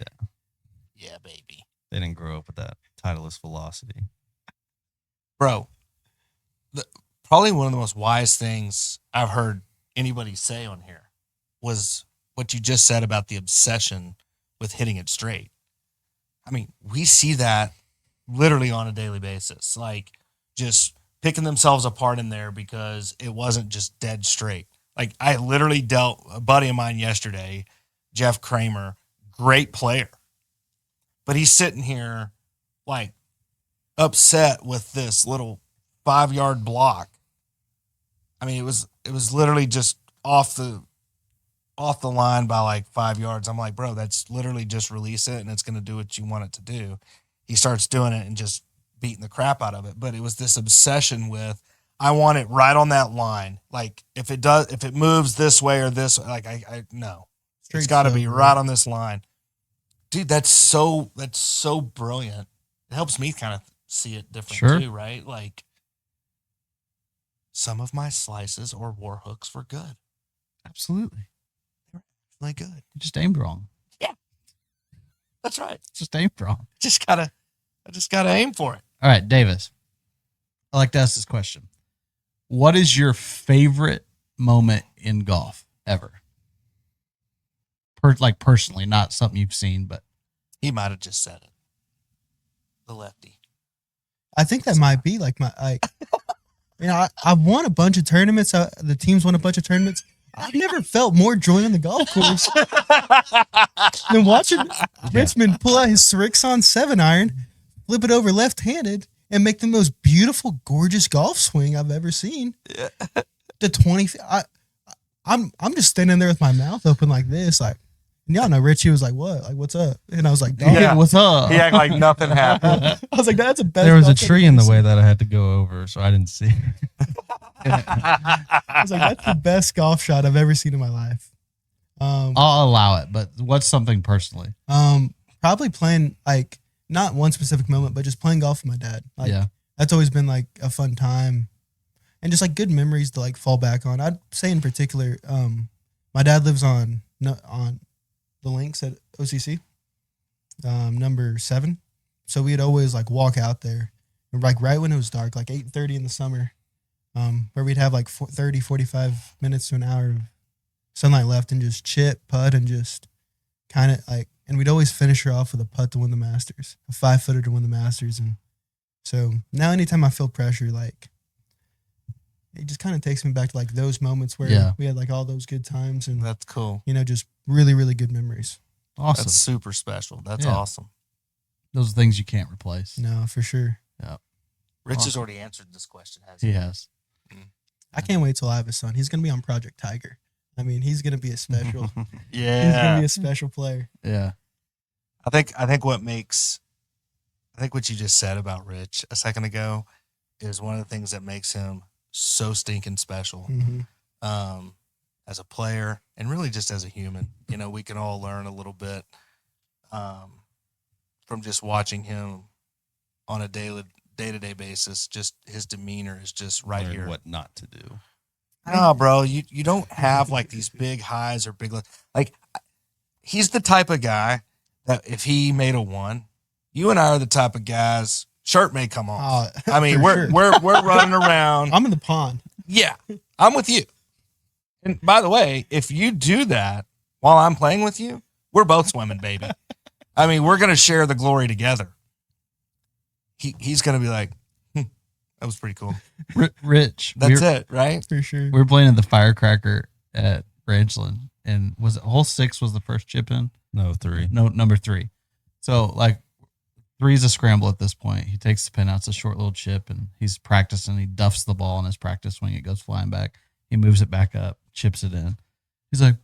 Yeah, baby. They didn't grow up with that Titleist velocity. Bro, probably one of the most wise things I've heard anybody say on here was what you just said about the obsession with hitting it straight. I mean, we see that literally on a daily basis, like just picking themselves apart in there because it wasn't just dead straight. Like, I literally dealt a buddy of mine yesterday, Jeff Kramer, great player, but he's sitting here like upset with this little 5-yard block. I mean, it was literally just off the line by like 5 yards. I'm like, bro, that's literally just release it and it's going to do what you want it to do. He starts doing it and just beating the crap out of it. But it was this obsession with, I want it right on that line. Like, if it moves this way or this, like, I no, it's got to be right on this line. Dude, that's so brilliant. It helps me kind of see it different too, right? Like, some of my slices or war hooks were good. Absolutely. They were really good. You just aimed wrong. Yeah. That's right. Just aimed wrong. I just gotta aim for it. All right, Davis. I like to ask this question. What is your favorite moment in golf ever? Like personally, not something you've seen, but He might have just said it. The lefty. I think that might be like you know, I won a bunch of tournaments. The teams won a bunch of tournaments. I've never felt more joy on the golf course than watching Richmond pull out his Srixon 7-iron, flip it over left-handed, and make the most beautiful, gorgeous golf swing I've ever seen. Yeah. The 20. I'm just standing there with my mouth open like this, like. And y'all know Richie was like, "What? Like, what's up?" And I was like, "Dog." Yeah. What's up? He acted like nothing happened. I was like, "That's a best." There was a golf tree I've in the ever way seen." that I had to go over, so I didn't see. I was like, "That's the best golf shot I've ever seen in my life." I'll allow it, but what's something personally? Probably playing like not one specific moment, but just playing golf with my dad. Like, Yeah. that's always been like a fun time, and just like good memories to like fall back on. I'd say in particular, my dad lives on the links at OCC, number 7. So we'd always like walk out there, like right when it was dark, like 8:30 in the summer, where we'd have like 45 minutes to an hour of sunlight left and just chip, putt, and just kind of like, and we'd always finish her off with a putt to win the Masters, a 5-footer to win the Masters. And so now anytime I feel pressure, like it just kind of takes me back to like those moments where we had like all those good times and, That's cool. just really, really good memories. Awesome. That's super special. That's Yeah. awesome. Those are things you can't replace. No, for sure. Rich has already answered this question, has he? He has. I can't wait till I have a son. He's going to be on Project Tiger. I mean, he's going to be a special. He's going to Yeah. be a special player. Yeah. I think what you just said about Rich a second ago is one of the things that makes him so stinking special. Mm-hmm. As a player and really just as a human. We can all learn a little bit from just watching him on a day-to-day basis. Just his demeanor is just right Learn here. what not to do. No, bro, you don't have like these big highs or big like. He's the type of guy that if he made a 1, you and I are the type of guys. Shirt may come off. I mean, for we're sure. running around. I'm in the pond. Yeah, I'm with you. And by the way, if you do that while I'm playing with you, we're both swimming, baby. I mean, we're gonna share the glory together. He's gonna be like, that was pretty cool. Rich. That's it, right? For sure. We were playing at the Firecracker at Rangeland, and was it hole 6 was the first chip in? No, 3. No, number 3. So like 3 is a scramble at this point. He takes the pin out. It's a short little chip, and he's practicing. He duffs the ball in his practice swing. It goes flying back. He moves it back up, chips it in. He's like,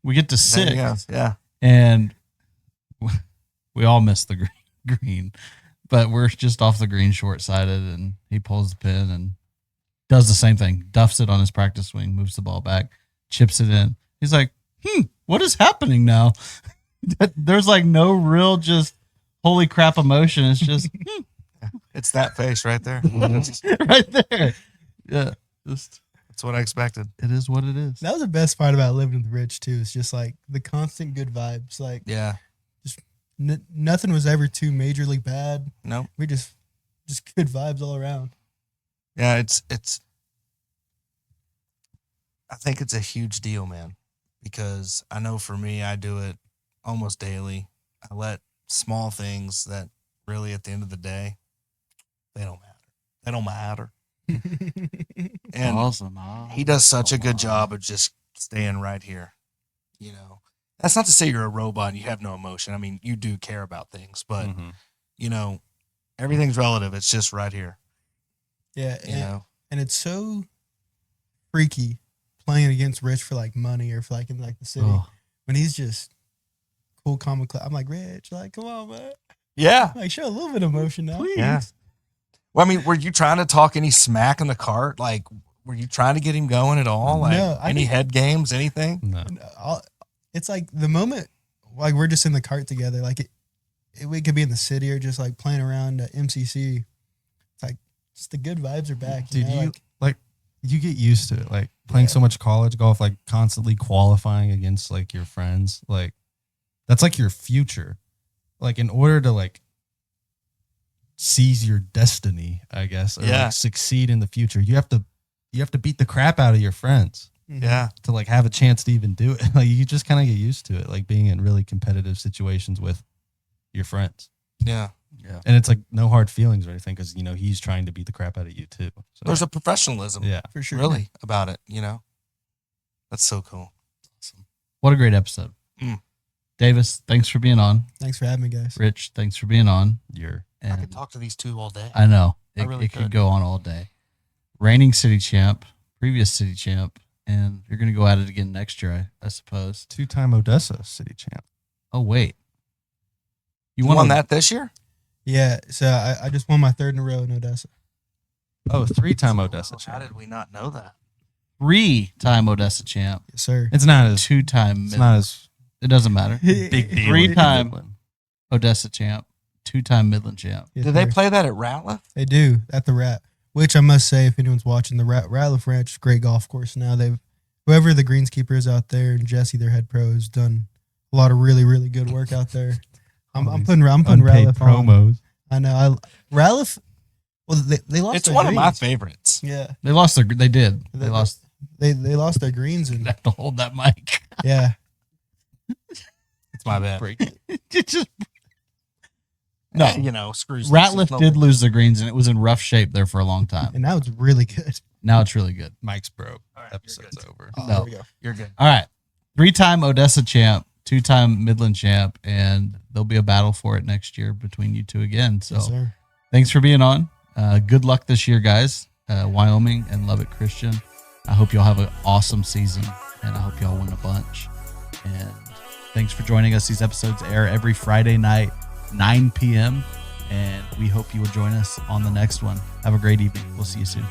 we get to 6. Yeah. And we all missed the green, but we're just off the green short-sided, and he pulls the pin and does the same thing, duffs it on his practice swing, moves the ball back, chips it in. He's like, what is happening now? There's like no real just holy crap emotion. It's just It's that face right there. right there. Yeah, just That's what I expected. it is what it is. That was the best part about living with Rich too. It's just like the constant good vibes. Like Yeah. nothing was ever too majorly bad. No. We just good vibes all around. Yeah, it's I think it's a huge deal, man, because I know for me, I do it almost daily. I let small things that really at the end of the day, they don't matter. They don't matter. And Awesome. he does such a good job of just staying right here. That's not to say you're a robot and you have no emotion. I mean, you do care about things, but everything's relative. It's just right here. Yeah, and it's so freaky playing against Rich for like money or for like in like the city when he's just cool, calm, and I'm like, Rich, like, come on, man, Yeah. like show a little bit of emotion now. Please. Yeah. Well, I mean, were you trying to talk any smack in the cart? Like, were you trying to get him going at all? Like, No, I any think- head games, anything? No. It's like the moment like we're just in the cart together, like we could be in the city or just like playing around at MCC. It's like just the good vibes are back. Dude, know? you get used to it. Like playing so much college golf, like constantly qualifying against like your friends. Like that's like your future. Like in order to like seize your destiny, I guess, or Yeah. like succeed in the future, you have to beat the crap out of your friends Mhm. Yeah. to like have a chance to even do it. Like you just kind of get used to it, like being in really competitive situations with your friends. Yeah. Yeah. And it's like no hard feelings or anything because he's trying to beat the crap out of you too. So There's a professionalism, yeah. for sure. really, about it, That's so cool. What a great episode. Mm. Davis, thanks for being on. Thanks for having me, guys. Rich, thanks for being on. You're I And could talk to these two all day. I know I it, really it could could. go on all day. Reigning city champ, previous city champ, and you're going to go at it again next year, I suppose. 2-time Odessa city champ. Oh wait, You won that this year? Yeah, so I just won my third in a row in Odessa. Oh, 3-time Odessa How champ. did we not know that? 3-time Odessa champ, Yes, sir. It's not as 2-time. it's not as It doesn't matter. big deal. 3-time as Midland. Odessa champ, 2-time Midland champ. Yes, Did they sir. play that at Ratliff? They do at the Rat, which I must say, if anyone's watching, the Ratliff Ranch is a great golf course now. Whoever the greenskeeper is out there, and Jesse, their head pro, has done a lot of really, really good work out there. I'm putting Unpaid Ratliff on. promos. I know. Ratliff. Well, they lost. It's their one of my greens. favorites. Yeah, They lost their. They did. They They- lost. they lost their greens and They have to hold that mic. yeah. It's my bad. It just no. You know, screws. Ratliff did lose their greens, and it was in rough shape there for a long time. And now it's really good. Now it's really good. Mike's broke. right, Episode's you're over. Oh, No. there we go. You're good. All right, 3-time Odessa champ, 2-time Midland champ, and there'll be a battle for it next year between you two again. So Yes, sir. thanks for being on. Good luck this year, guys. Wyoming and Lubbock Christian. I hope y'all have an awesome season, and I hope y'all win a bunch. And thanks for joining us. These episodes air every Friday night, 9 p.m., and we hope you will join us on the next one. Have a great evening. We'll see you soon.